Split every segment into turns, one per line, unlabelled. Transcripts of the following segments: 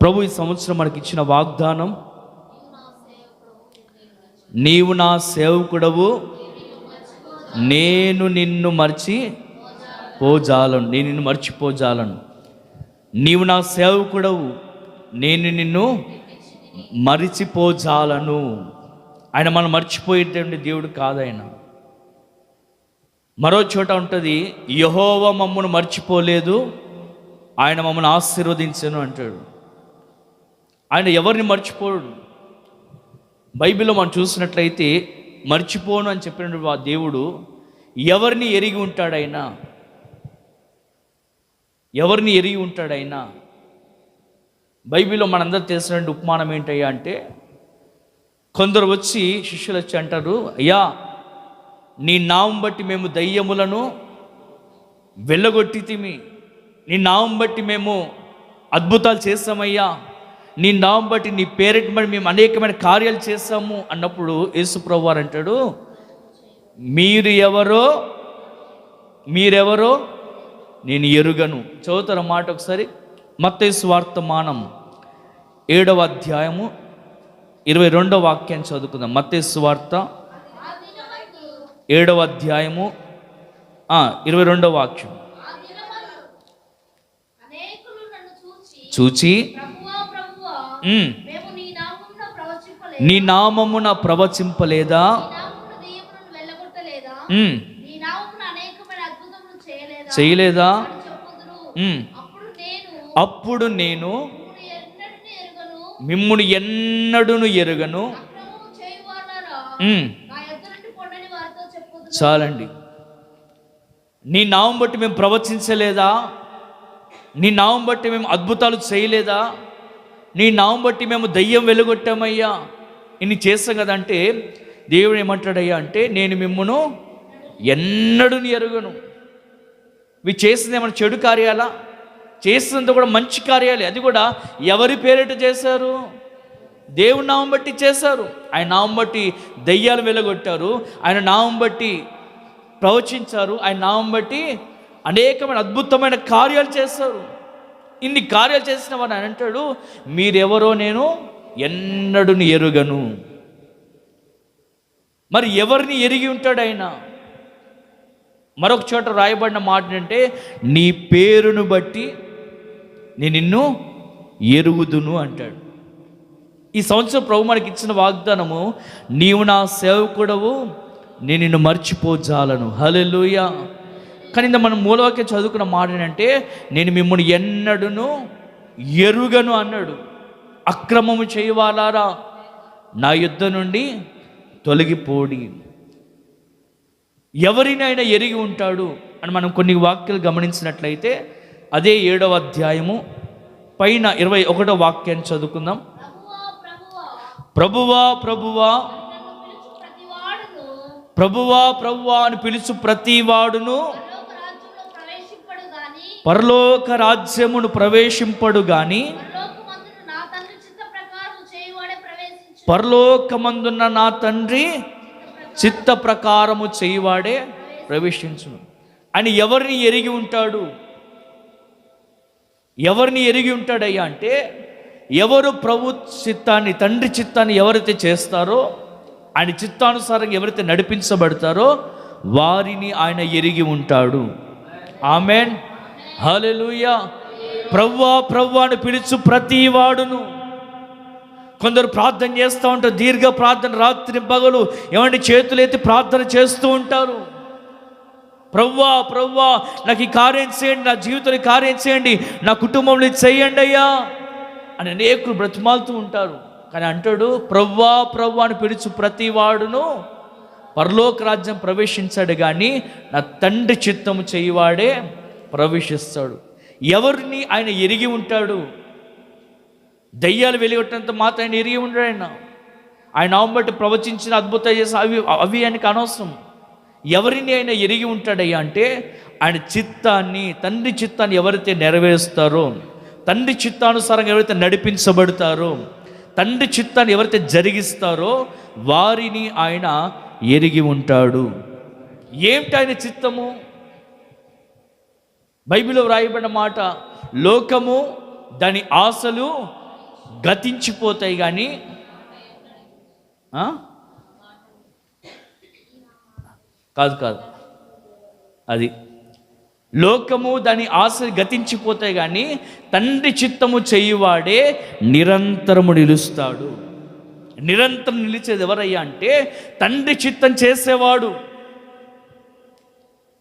ప్రభు ఈ సంవత్సరం మనకి ఇచ్చిన వాగ్దానం, నీవు నా సేవకుడవు, నేను నిన్ను మర్చిపోజాలను. నేను నిన్ను మర్చిపోజాలను. నీవు నా సేవకుడవు, నేను నిన్ను మరిచిపోజాలను. ఆయన మనం మర్చిపోయేటువంటి దేవుడు కాదు ఆయన. మరో చోట ఉంటుంది, యెహోవా మమ్మను మర్చిపోలేదు, ఆయన మమ్మల్ని ఆశీర్వదించను అంటాడు. ఆయన ఎవరిని మర్చిపోడు. బైబిల్లో మనం చూసినట్లయితే మర్చిపోను అని చెప్పిన ఆ దేవుడు ఎవరిని ఎరిగి ఉంటాడైనా, ఎవరిని ఎరిగి ఉంటాడైనా. బైబిల్లో మనందరూ తెలిసినటువంటి ఉపమానం ఏంటయ్యా అంటే, కొందరు వచ్చి శిష్యులు వచ్చి అంటారు, అయ్యా నీ నామం బట్టి మేము దయ్యములను వెళ్ళగొట్టితిమి, నీ నామం బట్టి మేము అద్భుతాలు చేస్తామయ్యా, నీ నామం బట్టి నీ పేరెంట్ బట్టి మేము అనేకమైన కార్యాలు చేస్తాము అన్నప్పుడు యేసు ప్రభువు వారు అంటాడు, మీరెవరో నేను ఎరుగను. చదువుతారు మాట ఒకసారి. మత్తయి సువార్తమానం 7వ అధ్యాయము 22వ వాక్యాన్ని చదువుకుందాం. మత్తయి సువార్త 7వ అధ్యాయము 22వ వాక్యం. చూచి నీ నామమున ప్రవచింపలేదా, చేయలేదా? అప్పుడు నేను మిమ్మును ఎన్నడూను ఎరుగను. చాలండి. నీ నామం బట్టి మేము ప్రవచించలేదా, నీ నామం బట్టి మేము అద్భుతాలు చేయలేదా, నీ నామం బట్టి మేము దయ్యం వెలుగొట్టామయ్యా, ఇన్ని చేస్తాం కదా అంటే దేవుడు ఏమంటాడయ్యా అంటే, నేను మిమ్మును ఎన్నడూను ఎరుగను. ఇవి చేసింది ఏమన్నా చెడు కార్యాలా? చేసినంత కూడా మంచి కార్యాలే. అది కూడా ఎవరి పేరిట చేశారు? దేవుని నామం బట్టి చేశారు. ఆయన నామం బట్టి దయ్యాలు వెలగొట్టారు, ఆయన నామం బట్టి ప్రవచించారు, ఆయన నామం బట్టి అనేకమైన అద్భుతమైన కార్యాలు చేశారు. ఇన్ని కార్యాలు చేసిన వాడు ఆయన అంటాడు, మీరెవరో నేను ఎన్నడూను ఎరుగను. మరి ఎవరిని ఎరిగి ఉంటాడు ఆయన? మరొక చోట రాయబడిన మాట అంటే, నీ పేరును బట్టి నేను నిన్ను ఎరుగుదును అంటాడు. ఈ సంవత్సరం ప్రభు మనకి ఇచ్చిన వాగ్దానము, నీవు నా సేవకుడవు, నేను నిన్ను మర్చిపోజాలను. హల్లెలూయా. కానీ మనం మూలవాక్యం చదువుకున్న మాట ఏంటంటే, నేను మిమ్మల్ని ఎన్నడూను ఎరుగను అన్నాడు. అక్రమము చేయవాలారా నా యుద్ధ నుండి తొలగిపోడి. ఎవరిని ఆయన ఎరిగి ఉంటాడు అని మనం కొన్ని వాక్యాలు గమనించినట్లయితే, అదే 7వ అధ్యాయము పైన 21వ వాక్యాన్ని చదువుకుందాం. ప్రభువా ప్రభువా, ప్రభువా ప్రభువా అని పిలుచు ప్రతివాడును పరలోక రాజ్యమును ప్రవేశింపడు గాని, పరలోకమందున్న నా తండ్రి చిత్త ప్రకారము చేయువాడే ప్రవేశించును అని ఎవరిని ఎరిగి ఉంటాడు? ఎవరిని ఎరిగి ఉంటాడయ్యా అంటే, ఎవరు ప్రభు చిత్తాన్ని, తండ్రి చిత్తాన్ని ఎవరైతే చేస్తారో, ఆయన చిత్తానుసారంగా ఎవరైతే నడిపించబడతారో వారిని ఆయన ఎరిగి ఉంటాడు. ఆమెన్, హల్లెలూయా. ప్రభువా ప్రభువా అని పిలుచు ప్రతి వాడును. కొందరు ప్రార్థన చేస్తూ ఉంటారు, దీర్ఘ ప్రార్థన, రాత్రి పగలు ఏమంటే చేతులెత్తి ప్రార్థన చేస్తూ ఉంటారు. ప్రభువా ప్రభువా నాకు ఈ కార్యం చేయండి, నా జీవితంలో కార్యం చేయండి, నా కుటుంబంలో చేయండి అయ్యా అని అనేకులు బ్రతిమాలుతూ ఉంటారు. కానీ అంటాడు, ప్రభువా ప్రభువా అని పిలుచు ప్రతి వాడును పరలోక రాజ్యం ప్రవేశించాడు కానీ నా తండ్రి చిత్తము చేయువాడే ప్రవేశిస్తాడు. ఎవరిని ఆయన ఎరిగి ఉంటాడు? దయ్యాలు వెలుగొట్టినంత మాత్రం ఆయన ఎరిగి ఉంటాడు. ఆయన నామం బట్టి ప్రవచించిన అద్భుతాలు చేసి అవి ఆయనకు అనవసరం. ఎవరిని ఆయన ఎరిగి ఉంటాడయ్యా అంటే, ఆయన చిత్తాన్ని, తండ్రి చిత్తాన్ని ఎవరైతే నెరవేరుస్తారో, తండ్రి చిత్తానుసారంగా ఎవరైతే నడిపించబడతారో, తండ్రి చిత్తాన్ని ఎవరైతే జరిగిస్తారో వారిని ఆయన ఎరిగి ఉంటాడు. ఏమిటి ఆయన చిత్తము? బైబిల్లో వ్రాయబడిన మాట, లోకము దాని ఆశలు గతించిపోతాయి కానీ కాదు అది లోకము దాని ఆశ గతించిపోతాయి కానీ తండ్రి చిత్తము చేయువాడే నిరంతరము నిలుస్తాడు. నిరంతరం నిలిచేది ఎవరయ్యా అంటే తండ్రి చిత్తం చేసేవాడు.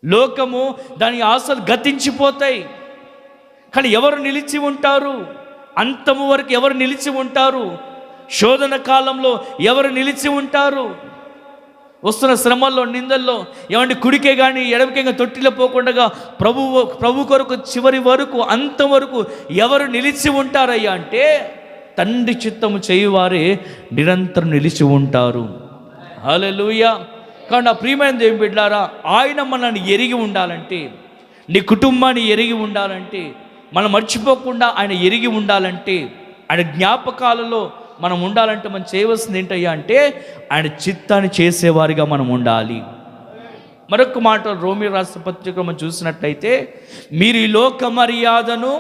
లోకము దాని ఆశలు గతించిపోతాయి కానీ ఎవరు నిలిచి ఉంటారు? అంతము వరకు ఎవరు నిలిచి ఉంటారు? శోధన కాలంలో ఎవరు నిలిచి ఉంటారు? వస్తున్న శ్రమల్లో, నిందల్లో ఏమంటే కుడికే కానీ ఎడమకే తొట్టిలో పోకుండా ప్రభు కొరకు చివరి వరకు అంతవరకు ఎవరు నిలిచి ఉంటారయ్యా అంటే తండ్రి చిత్తము చేయువారే నిరంతరం నిలిచి ఉంటారు. హల్లెలూయా. కానీ నా ప్రియమైన దేవుని బిడ్డలారా, ఆయన మనల్ని ఎరిగి ఉండాలంటే, నీ కుటుంబాన్ని ఎరిగి ఉండాలంటే, మనం మర్చిపోకుండా ఆయన ఎరిగి ఉండాలంటే, ఆయన జ్ఞాపకాలలో మనం ఉండాలంటే మనం చేయవలసింది ఏంటయ్యా అంటే ఆయన చిత్తాన్ని చేసేవారిగా మనం ఉండాలి. మరొక మాట రోమీ రాష్ట్ర పత్రిక మనం చూసినట్లయితే, మీరు ఈ లోక మర్యాదను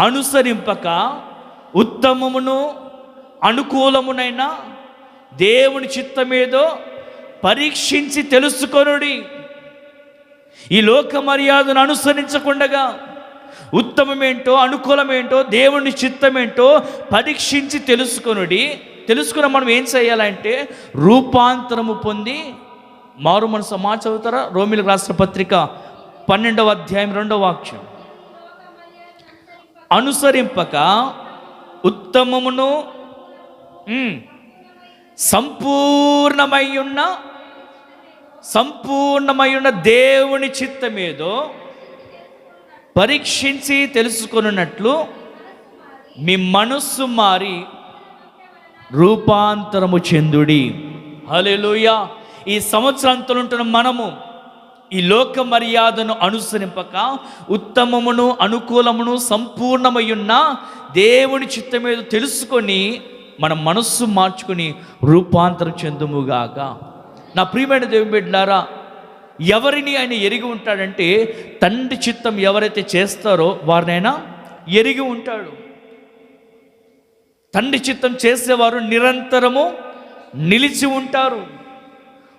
అనుసరింపక ఉత్తమమును అనుకూలమునైన దేవుని చిత్తమేదో పరీక్షించి తెలుసుకొనుడి. ఈ లోక మర్యాదను అనుసరించకుండగా ఉత్తమమేంటో అనుకూలమేంటో దేవుని చిత్తమేంటో పరీక్షించి తెలుసుకున్న మనం ఏం చేయాలంటే రూపాంతరము పొంది మారు మనసు చదువుతారా? రోమీలకు రాసిన పత్రిక 12వ అధ్యాయం 2వ వాక్యం. అనుసరింపక ఉత్తమమును సంపూర్ణమై ఉన్న దేవుని చిత్తమేదో పరీక్షించి తెలుసుకొనున్నట్లు మీ మనస్సు మారి రూపాంతరము చెందుడి. హల్లెలూయా. ఈ సంవత్సరాంతంలో ఉంటున్న మనము ఈ లోక మర్యాదను అనుసరింపక ఉత్తమమును అనుకూలమును సంపూర్ణమై ఉన్న దేవుని చిత్తమేదో తెలుసుకొని మన మనస్సు మార్చుకొని రూపాంతరం చెందుముగాక. నా ప్రియమైన దేవుని బిడ్డలారా, ఎవరిని ఆయన ఎరిగి ఉంటాడంటే తండ్రి చిత్తం ఎవరైతే చేస్తారో వారినైనా ఎరిగి ఉంటాడు. తండ్రి చిత్తం చేసేవారు నిరంతరము నిలిచి ఉంటారు.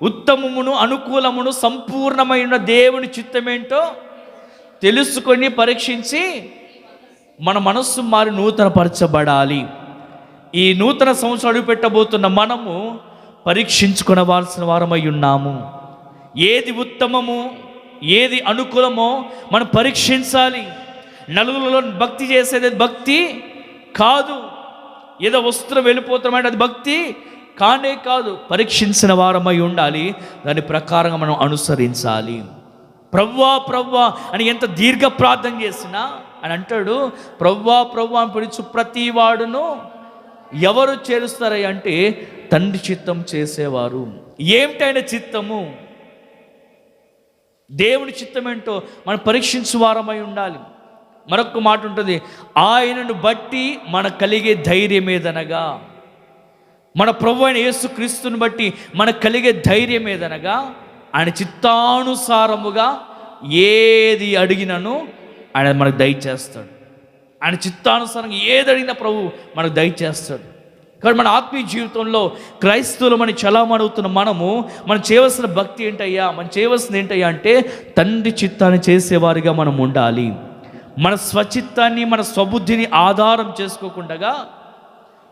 ఉత్తమమును అనుకూలమును సంపూర్ణమైన దేవుని చిత్తమేంటో తెలుసుకొని పరీక్షించి మన మనస్సు మారి నూతనపరచబడాలి. ఈ నూతన సంవత్సరం అడుగు పెట్టబోతున్న మనము పరీక్షించుకొనవలసిన వారమై ఉన్నాము. ఏది ఉత్తమము ఏది అనుకూలమో మనం పరీక్షించాలి. నలుగురిలో భక్తి చేసేది భక్తి కాదు. ఏదో వస్త్రం వెళ్ళిపోతామంటే అది భక్తి కానే కాదు. పరీక్షించిన వారమై ఉండాలి. దాని ప్రకారంగా మనం అనుసరించాలి. ప్రవ్వా ప్రవ్వా అని ఎంత దీర్ఘ ప్రార్థన చేసినా అని అంటాడు, ప్రవ్వా ప్రవ్వా అని పిలుచు ప్రతి వాడును ఎవరు చేరుస్తారయ్య అంటే తండ్రి చిత్తం చేసేవారు. ఏమిటైన చిత్తము? దేవుని చిత్తం ఏంటో మనం పరీక్షించు వారమై ఉండాలి. మరొక మాట ఉంటుంది, ఆయనను బట్టి మనకు కలిగే ధైర్యం ఏదనగా, మన ప్రభువైన అయిన యేసు క్రీస్తుని బట్టి మనకు కలిగే ధైర్యం ఏదనగా ఆయన చిత్తానుసారముగా ఏది అడిగినను ఆయన మనకు దయచేస్తాడు. ఆయన చిత్తానుసారంగా ఏది అడిగినా ప్రభు మనకు దయచేస్తాడు. కాబట్టి మన ఆత్మీయ జీవితంలో క్రైస్తవులు మనం చలామణవుతున్న మనం చేయవలసిన భక్తి ఏంటయ్యా, మనం చేయవలసింది ఏంటయ్యా అంటే తండ్రి చిత్తాన్ని చేసేవారిగా మనం ఉండాలి. మన స్వచిత్తాన్ని మన స్వబుద్ధిని ఆధారం చేసుకోకుండా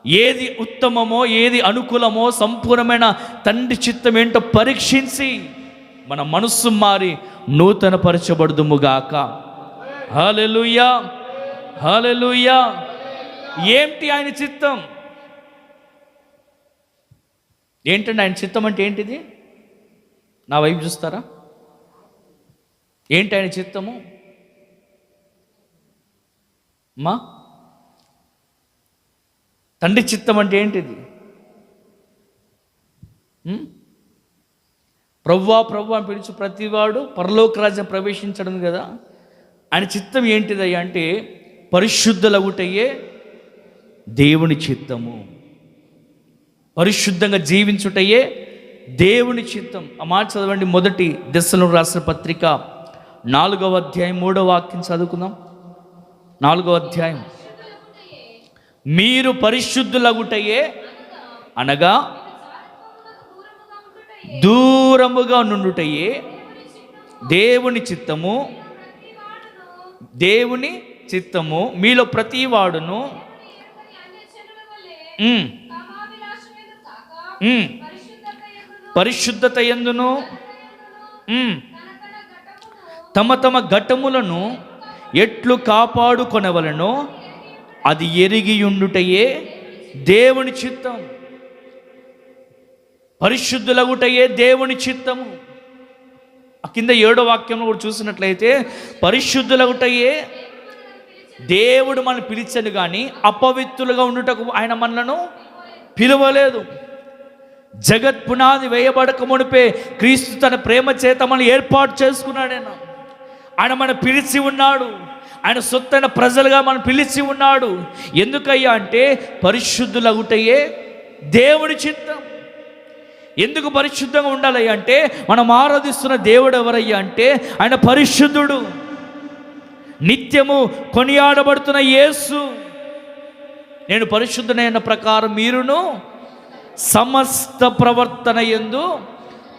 ఏది ఉత్తమమో ఏది అనుకూలమో సంపూర్ణమైన తండ్రి చిత్తం ఏంటో పరీక్షించి మన మనస్సు మారి నూతన పరచబడుదుముగాక. హల్లెలూయా, హల్లెలూయా. ఏంటి ఆయన చిత్తం? ఏంటండి ఆయన చిత్తం అంటే ఏంటిది? నా వైపు చూస్తారా? ఏంటి ఆయన చిత్తము? మా తండ్రి చిత్తం అంటే ఏంటిది? ప్రవ్వా ప్రవ్వా అని పిలిచి ప్రతివాడు పరలోక రాజ్యం ప్రవేశించడం కదా. ఆయన చిత్తం ఏంటిదయ్యా అంటే పరిశుద్ధులగుటయే దేవుని చిత్తము. పరిశుద్ధంగా జీవించుటయే దేవుని చిత్తం. ఆ మాట చదవండి. మొదటి దశలోనికి రాసిన పత్రిక 4వ అధ్యాయం 3వ వాక్యం చదువుకుందాం. 4వ అధ్యాయం మీరు పరిశుద్ధులగుటయే అనగా దూరముగా నుండుటయే దేవుని చిత్తము. దేవుని చిత్తము మీలో ప్రతి వాడును పరిశుద్ధత యందును తమ తమ ఘటములను ఎట్లు కాపాడుకొనవలెనో అది ఎరిగియుండుటయే దేవుని చిత్తం. పరిశుద్ధులగుటయే దేవుని చిత్తము. కింద 7వ వాక్యంలో కూడా చూసినట్లయితే పరిశుద్ధులగుటయే దేవుడు మనల్ని పిలిచాడు, కానీ అపవిత్రులుగా ఉండుటకు ఆయన మనలను పిలవలేదు. జగత్ పునాది వేయబడక మునిపే క్రీస్తు తన ప్రేమ చేత మనం ఏర్పాటు చేసుకున్నాడు. ఆయన మన పిలిచి ఉన్నాడు. ఆయన సొత్తైన ప్రజలుగా మనం పిలిచి ఉన్నాడు. ఎందుకయ్యా అంటే పరిశుద్ధులగుటయే దేవుని చిత్తం. ఎందుకు పరిశుద్ధంగా ఉండాలయ్యా అంటే మనం ఆరాధిస్తున్న దేవుడు ఎవరయ్యా అంటే ఆయన పరిశుద్ధుడు. నిత్యము కొనియాడబడుతున్న యేసు, నేను పరిశుద్ధునైన ప్రకారం మీరును సమస్త ప్రవర్తన యందు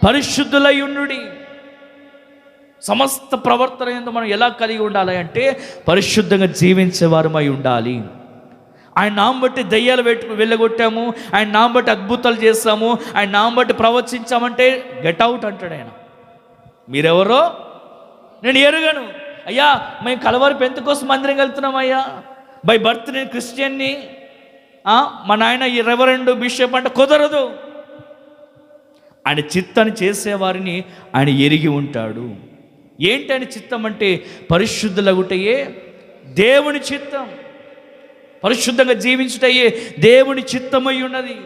పరిశుద్ధులై ఉండుడి. సమస్త ప్రవర్తన యందు మనం ఎలా కలిగి ఉండాలి అంటే పరిశుద్ధంగా జీవించేవారమై ఉండాలి. ఆయన నామం బట్టి దయ్యాలు వెళ్ళగొట్టాము, ఆయన నామం బట్టి అద్భుతాలు చేస్తాము, ఆయన నామం బట్టి ప్రవచించామంటే గెట్ అవుట్ అంటాడు ఆయన. మీరెవరో నేను ఎరుగను. అయ్యా మేము కలవరి పెంతెకోస్తు మందిరం వెళ్తున్నాం అయ్యా, బై బర్త్ నేను క్రిస్టియన్ని, మా నాయన ఈ రెవరెండ్ బిషప్ అంటే కుదరదు. ఆయన చిత్తాన్ని చేసేవారిని ఆయన ఎరిగి ఉంటాడు. ఏంటి ఆయన చిత్తం అంటే పరిశుద్ధులగుటయే దేవుని చిత్తం. పరిశుద్ధంగా జీవించుటయే దేవుని చిత్తమై ఉన్నది.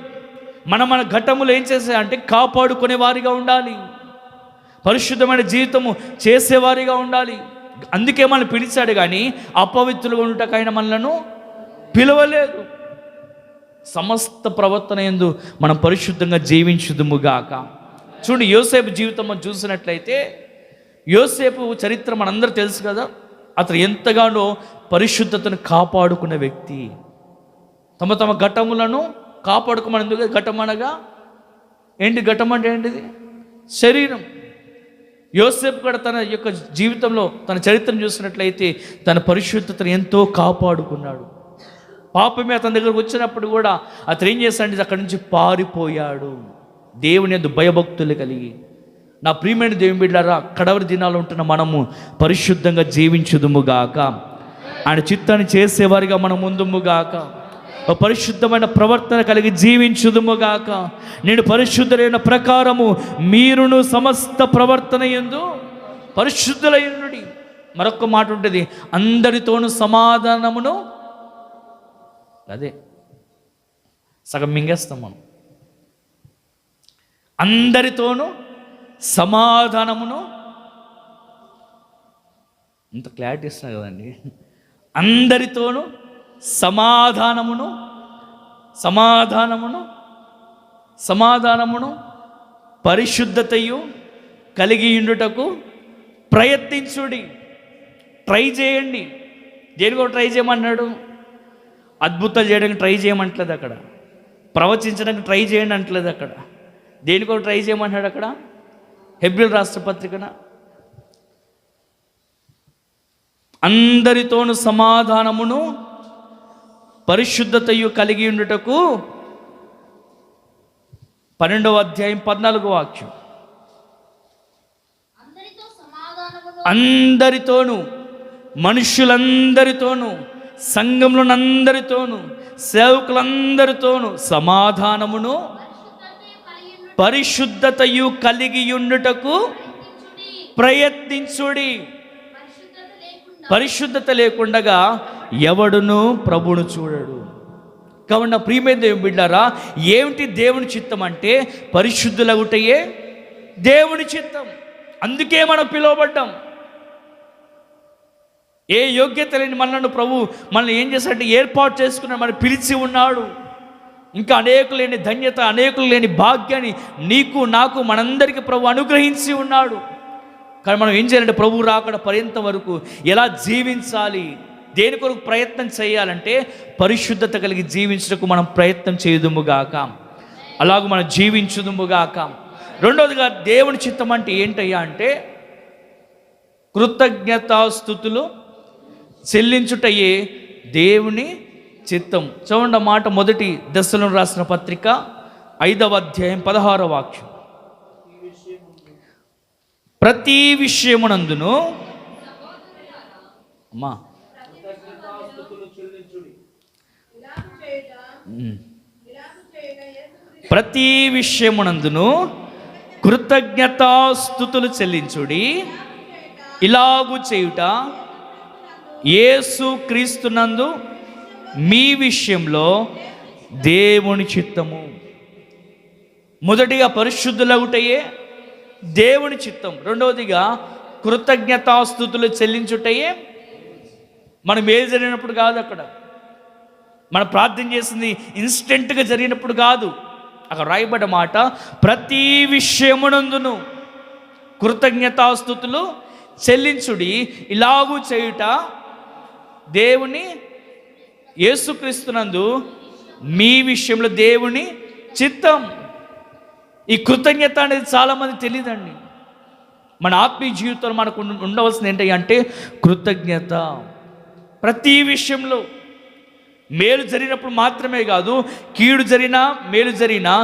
మన ఘటములు ఏం చేస్తాయంటే కాపాడుకునే వారిగా ఉండాలి, పరిశుద్ధమైన జీవితము చేసేవారిగా ఉండాలి. అందుకే మనం పిలిచాడు, కానీ అపవిత్రులుగా ఉండటకు ఆయన మనలను పిలవలేదు. సమస్త ప్రవర్తన యందు మనం పరిశుద్ధంగా జీవించుదుముగాక. చూడండి, యోసేపు జీవితం మనం చూసినట్లయితే యోసేపు చరిత్ర మనందరూ తెలుసు కదా. అతను ఎంతగానో పరిశుద్ధతను కాపాడుకునే వ్యక్తి. తమ తమ ఘటములను కాపాడుకోమని. ఎందుకు ఘటం అనగా ఏంటి? ఘటం అంటే ఏంటిది? శరీరం. యోసేపు కూడా తన యొక్క జీవితంలో తన చరిత్రను చూసినట్లయితే తన పరిశుద్ధతను ఎంతో కాపాడుకున్నాడు. పాపమే అతని దగ్గరకు వచ్చినప్పుడు కూడా అతను ఏం చేశాడంటే అక్కడి నుంచి పారిపోయాడు. దేవుని యందు భయభక్తులు కలిగి. నా ప్రియమైన దేవుని బిడ్డలారా, కడవరి దినాలు ఉంటున్న మనము పరిశుద్ధంగా జీవించుదుముగాక. ఆయన చిత్తాన్ని చేసేవారిగా మనం ముందుముగాక. పరిశుద్ధమైన ప్రవర్తన కలిగి జీవించుదుముగాక. నేను పరిశుద్ధులైన ప్రకారము మీరును సమస్త ప్రవర్తన యందు పరిశుద్ధులైనడి. మరొక మాట ఉంటుంది, అందరితోనూ సమాధానమును. అదే సగం మింగేస్తాం మనం. అందరితోనూ సమాధానమును. ఇంత క్లారిటీ ఇస్తున్నా కదండి. అందరితోనూ సమాధానమును, సమాధానమును, సమాధానమును పరిశుద్ధతయు కలిగి ఉండుటకు ప్రయత్నించుడి. ట్రై చేయండి. దేనికో ట్రై చేయమన్నాడు? అద్భుతాలు చేయడానికి ట్రై చేయమంటలేదు అక్కడ. ప్రవచించడానికి ట్రై చేయండి అంటలేదు అక్కడ. దేనికో ట్రై చేయమన్నాడు అక్కడ. హెబ్రీయుల రాష్ట్ర పత్రికన అందరితోనూ సమాధానమును పరిశుద్ధతయు కలిగి ఉండుటకు 12వ అధ్యాయం 14వ వాక్యం. అందరితోనూ, మనుషులందరితోనూ, సంఘంలోనందరితోనూ, సేవకులందరితోనూ సమాధానమును పరిశుద్ధతయు కలిగి ఉండుటకు ప్రయత్నించుడి. పరిశుద్ధత లేకుండగా ఎవడును ప్రభువును చూడడు. కాబట్టి నా ప్రియమైన దేవుని బిడ్డారా, ఏమిటి దేవుని చిత్తం అంటే పరిశుద్ధులగుటయే దేవుని చిత్తం. అందుకే మనం పిలువబడ్డాం. ఏ యోగ్యత లేని మనల్ని ప్రభు మనల్ని ఏం చేశాడంటే ఏర్పాటు చేసుకున్నాడు, మనం పిలిచి ఉన్నాడు. ఇంకా అనేకులు లేని ధన్యత, అనేకులు లేని భాగ్యాన్ని నీకు నాకు మనందరికీ ప్రభు అనుగ్రహించి ఉన్నాడు. కానీ మనం ఏం చేయాలంటే ప్రభు రాకడ పర్యంతం వరకు ఎలా జీవించాలి, దేని కొరకు ప్రయత్నం చేయాలంటే పరిశుద్ధత కలిగి జీవించడానికి మనం ప్రయత్నం చేయుదుముగాక, అలాగూ మనం జీవించుదుముగాక. రెండవదిగా దేవుని చిత్తం అంటే ఏంటయ్యా అంటే కృతజ్ఞతాస్తుతులు చెల్లించుటయే దేవుని చిత్తం. చూడండి మాట, మొదటి దశలను రాసిన పత్రిక 5వ అధ్యాయం 16వ వాక్యం. ప్రతి విషయమునందును అమ్మా ప్రతి విషయమునందును కృతజ్ఞతాస్తుతులు చెల్లించుడి, ఇలాగు చేయుట యేసు క్రీస్తునందు మీ విషయంలో దేవుని చిత్తము. మొదటిగా పరిశుద్ధులగుటయే దేవుని చిత్తం. రెండవదిగా కృతజ్ఞతాస్తుతులు చెల్లించుటయే. మనం ఏది జరిగినప్పుడు కాదు, అక్కడ మనం ప్రార్థన చేసింది ఇన్స్టెంట్గా జరిగినప్పుడు కాదు. అక్కడ రాయబడ్డ మాట, ప్రతి విషయమునందును కృతజ్ఞతాస్తుతులు చెల్లించుడి, ఇలాగూ చేయుట దేవుని యేసుక్రీస్తునందు మీ విషయంలో దేవుని చిత్తం. ఈ కృతజ్ఞత అనేది చాలామంది తెలియదండి. మన ఆత్మీయ జీవితంలో మనకు ఉండవలసింది ఏంటి అంటే కృతజ్ఞత. ప్రతి విషయంలో మేలు జరిగినప్పుడు మాత్రమే కాదు, కీడు జరిగినా మేలు జరిగినా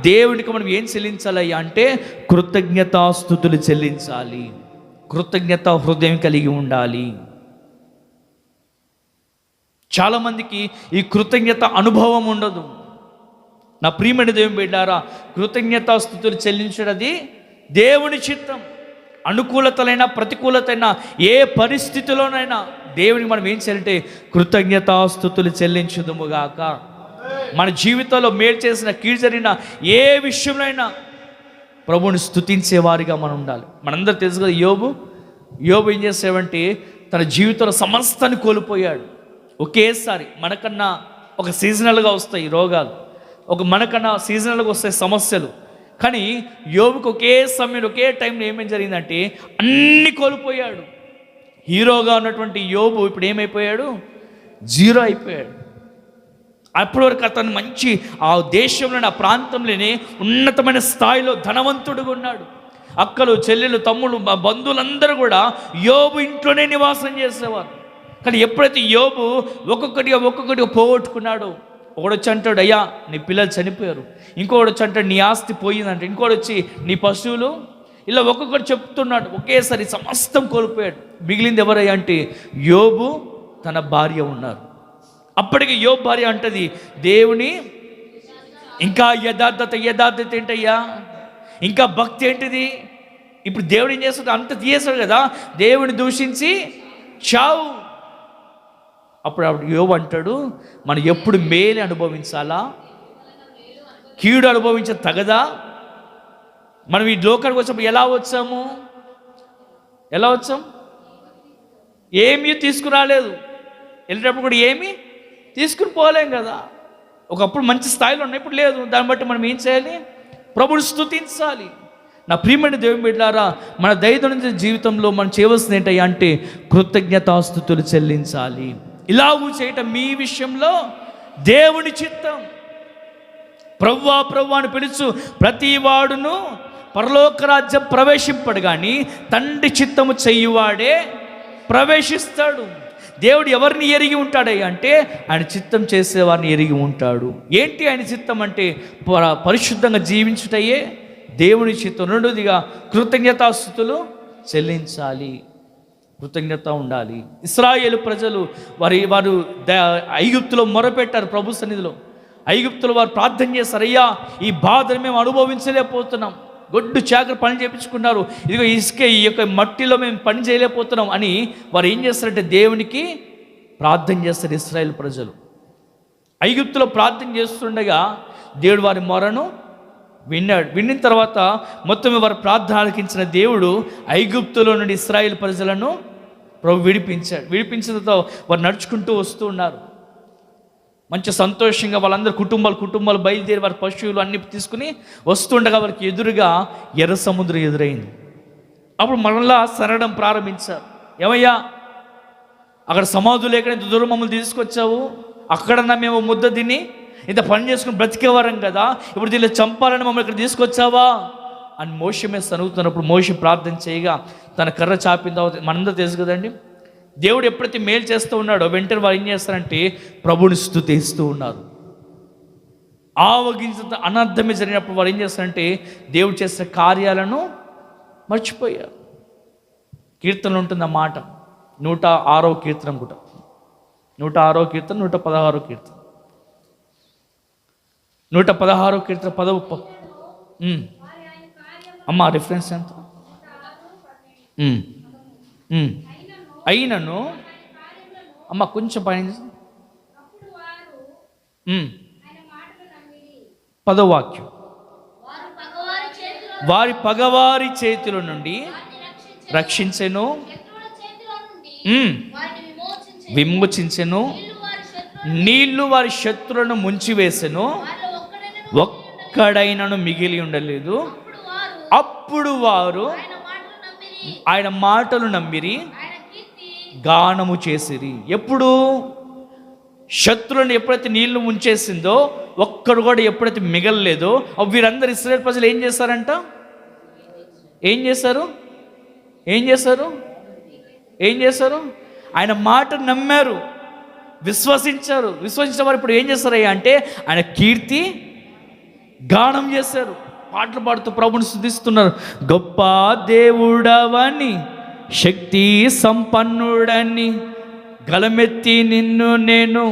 దేవునికి మనం ఏం చెల్లించాలయ్యా అంటే కృతజ్ఞతాస్తుతులు చెల్లించాలి. కృతజ్ఞత హృదయం కలిగి ఉండాలి. చాలామందికి ఈ కృతజ్ఞత అనుభవం ఉండదు. నా ప్రియమైన దేవుని బిడ్డారా, కృతజ్ఞతాస్తుతులు చెల్లించడది దేవుని చిత్తం. అనుకూలతలైనా ప్రతికూలతైనా ఏ పరిస్థితిలోనైనా దేవునికి మనం ఏం చేయాలంటే కృతజ్ఞతాస్తుతులు చెల్లించుదుముగాక. మన జీవితంలో మేలు చేసిన కీడు జరిగిన ఏ విషయంలో ప్రభువుని స్తుతించేవారిగా మనం ఉండాలి. మనందరూ తెలుసు కదా, యోబు ఏం చేసేవంటే తన జీవితంలో సమస్తాన్ని కోల్పోయాడు. ఒకేసారి మనకన్నా ఒక సీజనల్గా వస్తాయి రోగాలు, మనకన్నా సీజనల్గా వస్తాయి సమస్యలు. కానీ యోబుకు ఒకే సమయంలో ఒకే టైంలో ఏమేం జరిగిందంటే అన్నీ కోల్పోయాడు. హీరోగా ఉన్నటువంటి యోబు ఇప్పుడు ఏమైపోయాడు? జీరో అయిపోయాడు. అప్పటి వరకు అతను మంచి ఆ దేశంలోని ఆ ప్రాంతంలోనే ఉన్నతమైన స్థాయిలో ధనవంతుడుగా ఉన్నాడు. అక్కలు చెల్లెలు తమ్ముళ్ళు బంధువులందరూ కూడా యోబు ఇంట్లోనే నివాసం చేసేవారు. కానీ ఎప్పుడైతే యోబు ఒక్కొక్కటిగా పోగొట్టుకున్నాడో, ఒకడు వచ్చి అంటాడు అయ్యా నీ పిల్లలు చనిపోయారు, ఇంకొకడు వచ్చి అంటాడు నీ ఆస్తి పోయిందంట, ఇంకోటి వచ్చి నీ పశువులు, ఇలా ఒక్కొక్కటి చెప్తున్నాడు. ఒకేసారి సమస్తం కోల్పోయాడు. మిగిలింది ఎవరయ్యా అంటే యోబు తన భార్య ఉన్నారు. అప్పటికి యోబు భార్య అంటది, దేవుని ఇంకా యథార్థత ఏంటయ్యా, ఇంకా భక్తి ఏంటిది? ఇప్పుడు దేవుడు ఏం చేస్తాడు? అంత తీయేస్తాడు కదా, దేవుని దూషించి చావు. అప్పుడు యోబు అంటాడు, మనం ఎప్పుడు మేలు అనుభవించాలా, కీడు అనుభవించ తగదా? మనం ఈ లోకానికి వచ్చినప్పుడు ఎలా వచ్చాం? ఏమీ తీసుకురాలేదు. వెళ్ళేటప్పుడు కూడా ఏమీ తీసుకుని పోలేం కదా. ఒకప్పుడు మంచి స్థాయిలో ఉన్నాయి, ఇప్పుడు లేదు. దాన్ని బట్టి మనం ఏం చేయాలి? ప్రభువుని స్తుతించాలి. నా ప్రియమైన దేవుని బిడ్డలారా, మన దైనందిన జీవితంలో మనం చేయవలసింది ఏంటయ్యా అంటే కృతజ్ఞతాస్తుతులు చెల్లించాలి. ఇలాగూ చేయటం మీ విషయంలో దేవుని చిత్తం. ప్రభువా అని పిలుచు ప్రతి వాడును పరలోక రాజ్యం ప్రవేశింపడు, కానీ తండ్రి చిత్తము చెయ్యువాడే ప్రవేశిస్తాడు. దేవుడు ఎవరిని ఎరిగి ఉంటాడయ్యా అంటే ఆయన చిత్తం చేసేవారిని ఎరిగి ఉంటాడు. ఏంటి ఆయన చిత్తం అంటే పరిశుద్ధంగా జీవించుటయే దేవుని చిత్తం. రెండోదిగా కృతజ్ఞతాస్తుతులు చెల్లించాలి, కృతజ్ఞత ఉండాలి. ఇశ్రాయేలు ప్రజలు వారు ఐగుప్తులో మొరపెట్టారు ప్రభు సన్నిధిలో. ఐగుప్తులో వారు ప్రార్థన చేస్తారు, అయ్యా ఈ బాధను మేము అనుభవించలేకపోతున్నాం, గొడ్డు చాకరి పని చేయించుకున్నారు, ఇదిగో ఇసుక ఈ యొక్క మట్టిలో మేము పని చేయలేకపోతున్నాం అని వారు ఏం చేస్తారంటే దేవునికి ప్రార్థన చేస్తారు. ఇశ్రాయేలు ప్రజలు ఐగుప్తులో ప్రార్థన చేస్తుండగా దేవుడు వారి మొరను విన్నాడు. విన్న తర్వాత మొత్తం వారి ప్రార్థన ఆలకించిన దేవుడు ఐగుప్తులో నుండి ఇశ్రాయేలు ప్రజలను ప్రభు విడిపించాడు. విడిపించిన తర్వాత వారు నడుచుకుంటూ వస్తూ ఉన్నారు. మంచి సంతోషంగా వాళ్ళందరూ కుటుంబాలు బయలుదేరి వారి పశువులు అన్ని తీసుకుని వస్తుండగా వారికి ఎదురుగా ఎర్ర సముద్రం ఎదురైంది. అప్పుడు మరలా సరడం ప్రారంభించారు. ఏమయ్యా అక్కడ సమాధులు లేక ఇంత దూరం మమ్మల్ని తీసుకొచ్చావు, అక్కడన్నా మేము ముద్ద తిని ఇంత పని చేసుకుని బ్రతికేవారం కదా, ఇప్పుడు దీన్ని చంపాలని మమ్మల్ని ఇక్కడ తీసుకొచ్చావా అని మోషే మీద సనుగుతున్నప్పుడు మోషే ప్రార్థన చేయగా తన కర్ర చాపిన తర్వాత మనందరూ తెలుసు కదండి, దేవుడు ఎప్పుడైతే మేలు చేస్తూ ఉన్నాడో వెంటనే వారు ఏం చేస్తారంటే ప్రభుని స్తుతిస్తూ ఉన్నారు. ఆవగించంత అనర్థమే జరిగినప్పుడు వారు ఏం చేస్తారంటే దేవుడు చేసిన కార్యాలను మర్చిపోయారు. కీర్తనలు ఉంటుంది ఆ మాట, 106వ కీర్తన అనుకుంటా, 106వ కీర్తన, 116వ కీర్తన, 116వ కీర్తన 10వ అమ్మ రిఫరెన్స్ ఎంత? అయినను అమ్మ కొంచెం పైన 10వ వాక్యం, వారి పగవారి చేతుల నుండి రక్షించెను, విమోచించెను, నీళ్లు వారి శత్రులను ముంచివేసెను, ఒక్కడైనను మిగిలి ఉండలేదు. అప్పుడు వారు ఆయన మాటలు నమ్మిరి, గానము చేసిరి. ఎప్పుడు శత్రులను ఎప్పుడైతే నీళ్లు ముంచేసిందో ఒక్కడు కూడా ఎప్పుడైతే మిగలలేదో వీరందరూ ఇశ్రాయేలు ప్రజలు ఏం చేశారంట? ఏం చేశారు? ఆయన మాట నమ్మారు, విశ్వసించారు. విశ్వసించిన వారు ఇప్పుడు ఏం చేస్తారయ్యా అంటే ఆయన కీర్తి గానం చేశారు, పాటలు పాడుతూ ప్రభుని స్తుతిస్తున్నారు. గొప్ప దేవుడవని, శక్తి సంపన్నుడని, గలమెత్తి నిన్ను నేను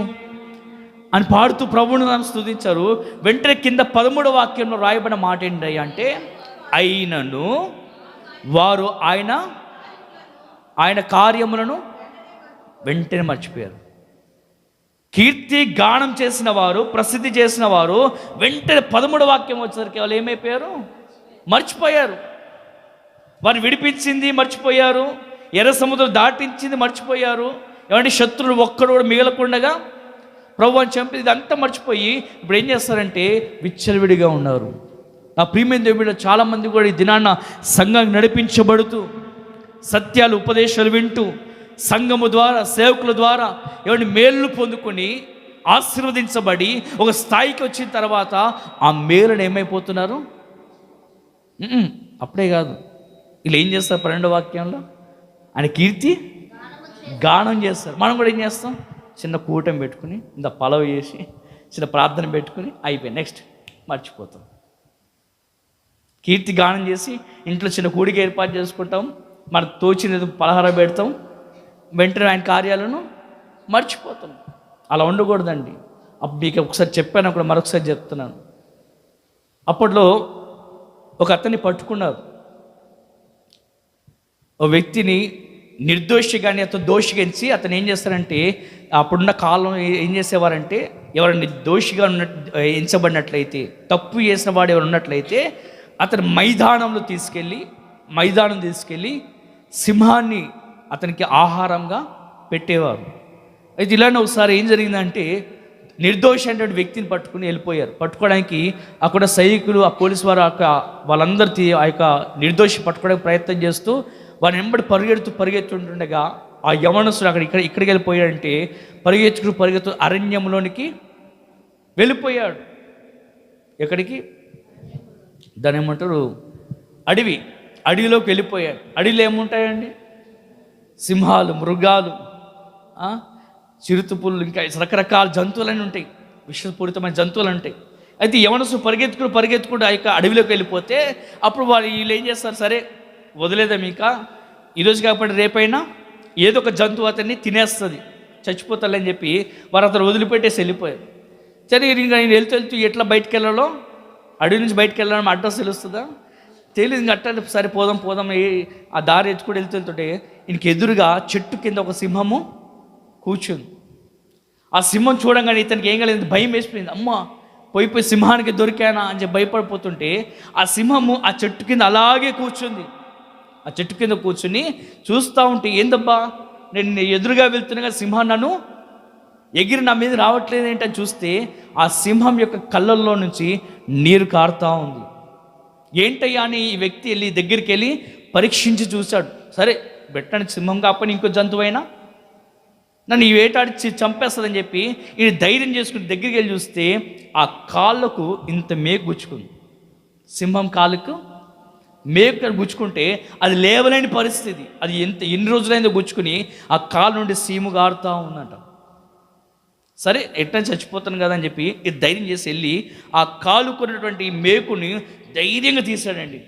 అని పాడుతూ ప్రభుని స్తుతించారు. వెంటనే కింద 13వ వాక్యంలో రాయబడిన మాట ఏంటి అంటే అయినను వారు ఆయన కార్యములను వెంటనే మర్చిపోయారు. కీర్తి గానం చేసిన వారు, ప్రసిద్ధి చేసిన వారు వెంటనే 13వ వాక్యం వచ్చేసరికి వాళ్ళు ఏమైపోయారు? మర్చిపోయారు. వారు విడిపించింది మర్చిపోయారు, ఎర్ర సముద్రం దాటించింది మర్చిపోయారు. ఏమంటే శత్రువులు ఒక్కడు కూడా మిగలకుండగా ప్రభువుని చంపి ఇదంతా మర్చిపోయి ఇప్పుడు ఏం చేస్తారంటే విచ్చలవిడిగా ఉన్నారు. నా ప్రియమైన దేవుడు చాలామంది కూడా ఈ దినాన్న సంఘాన్ని నడిపించబడుతూ సత్యాలు ఉపదేశాలు వింటూ సంఘము ద్వారా సేవకుల ద్వారా ఏమంటే మేలు పొందుకొని ఆశీర్వదించబడి ఒక స్థాయికి వచ్చిన తర్వాత ఆ మేలును ఏమైపోతున్నారు? అప్పుడే కాదు, వీళ్ళు ఏం చేస్తారు? 12వ వాక్యంలో ఆయన కీర్తి గానం చేస్తారు. మనం కూడా ఏం చేస్తాం? చిన్న కూటమి పెట్టుకుని ఇంత పలవ చేసి చిన్న ప్రార్థన పెట్టుకుని అయిపోయి నెక్స్ట్ మర్చిపోతాం. కీర్తి గానం చేసి ఇంట్లో చిన్న కూడిక ఏర్పాటు చేసుకుంటాం, మనకు తోచినది పలహారం పెడతాం, వెంటనే ఆయన కార్యాలను మర్చిపోతాం. అలా ఉండకూడదండి. మీకు ఒకసారి చెప్పాను, అక్కడ మరొకసారి చెప్తున్నాను. అప్పట్లో ఒక అతన్ని పట్టుకున్నారు. ఓ వ్యక్తిని నిర్దోషిగాని అతను దోషిగా ఎంచి అతను ఏం చేస్తారంటే అప్పుడున్న కాలం ఏం చేసేవారంటే ఎవరైనా దోషిగా ఎంచబడినట్లయితే, తప్పు చేసిన వాడు ఎవరు ఉన్నట్లయితే అతను మైదానం తీసుకెళ్ళి సింహాన్ని అతనికి ఆహారంగా పెట్టేవారు. అయితే ఇలానే ఒకసారి ఏం జరిగిందంటే నిర్దోషి అనేటువంటి వ్యక్తిని పట్టుకుని వెళ్ళిపోయారు. పట్టుకోవడానికి అక్కడ సైనికులు, ఆ పోలీసు వారు వాళ్ళందరూ ఆ యొక్క నిర్దోషి పట్టుకోవడానికి ప్రయత్నం చేస్తూ వారిని వెంబడి పరిగెత్తుండగా ఆ యవనస్తుడు ఇక్కడికి వెళ్ళిపోయాడంటే పరిగెత్తు అరణ్యంలోనికి వెళ్ళిపోయాడు. ఎక్కడికి? దాని ఏమంటారు? అడవిలోకి వెళ్ళిపోయాడు. అడవిలో ఏముంటాయండి? సింహాలు, మృగాలు, చిరుతుపుళ్ళు, ఇంకా రకరకాల జంతువులన్నీ ఉంటాయి, విషపూరితమైన జంతువులు ఉంటాయి. అయితే యవనస్తుడు పరిగెత్తుకుంటూ ఆ యొక్క అడవిలోకి వెళ్ళిపోతే అప్పుడు వీళ్ళు ఏం చేస్తారు? సరే వదిలేదాం, ఇంకా ఈరోజు కాకపోతే రేపైనా ఏదో ఒక జంతువు అతన్ని తినేస్తుంది, చచ్చిపోతాలని చెప్పి వారు అతను వదిలిపెట్టేసి వెళ్ళిపోయారు. సరే ఇంకా నేను వెళ్తూ ఎట్లా బయటకు వెళ్ళాలో, అడవి నుంచి బయటకు వెళ్ళాలని అడ్రస్ తెలుస్తుందా? తెలియదు. ఇంకా అట్లా సరే పోదాం ఆ దారి ఎత్తుకుని వెళ్తుంటే ఇంక ఎదురుగా చెట్టు కింద ఒక సింహము కూర్చుంది. ఆ సింహం చూడంగానే ఇతనికి ఏం కలిగింది? భయం వేసిపోయింది. అమ్మ పోయి సింహానికి దొరికానా అని చెప్పి భయపడిపోతుంటే ఆ సింహము ఆ చెట్టు కింద అలాగే కూర్చుంది. ఆ చెట్టు కింద కూర్చుని చూస్తూ ఉంటే ఏందబ్బా నేను ఎదురుగా వెళ్తున్నా సింహం నన్ను ఎగిరి నా మీద రావట్లేదు ఏంటని చూస్తే ఆ సింహం యొక్క కళ్ళల్లో నుంచి నీరు కారుతూ ఉంది. ఏంటయ్యా అని ఈ వ్యక్తి దగ్గరికి వెళ్ళి పరీక్షించి చూశాడు. సరే పెట్టడానికి సింహం కాకపోయినా ఇంకో జంతువైనా నన్ను ఈ వేటాడి చంపేస్తుందని చెప్పి ఈయన ధైర్యం చేసుకుని దగ్గరికి వెళ్ళి చూస్తే ఆ కాళ్ళకు ఇంత మేకు గుచ్చుకుంది. సింహం కాళ్ళకు మేకు గుచ్చుకుంటే అది లేవలేని పరిస్థితి. అది ఎన్ని రోజులైందో గుచ్చుకుని ఆ కాళ్ళ నుండి సీము గారుతూ ఉందంట. సరే ఎట్లా చచ్చిపోతాను కదా అని చెప్పి ఇది ధైర్యం చేసి వెళ్ళి ఆ కాలుకున్నటువంటి మేకుని ధైర్యంగా తీశాడండి.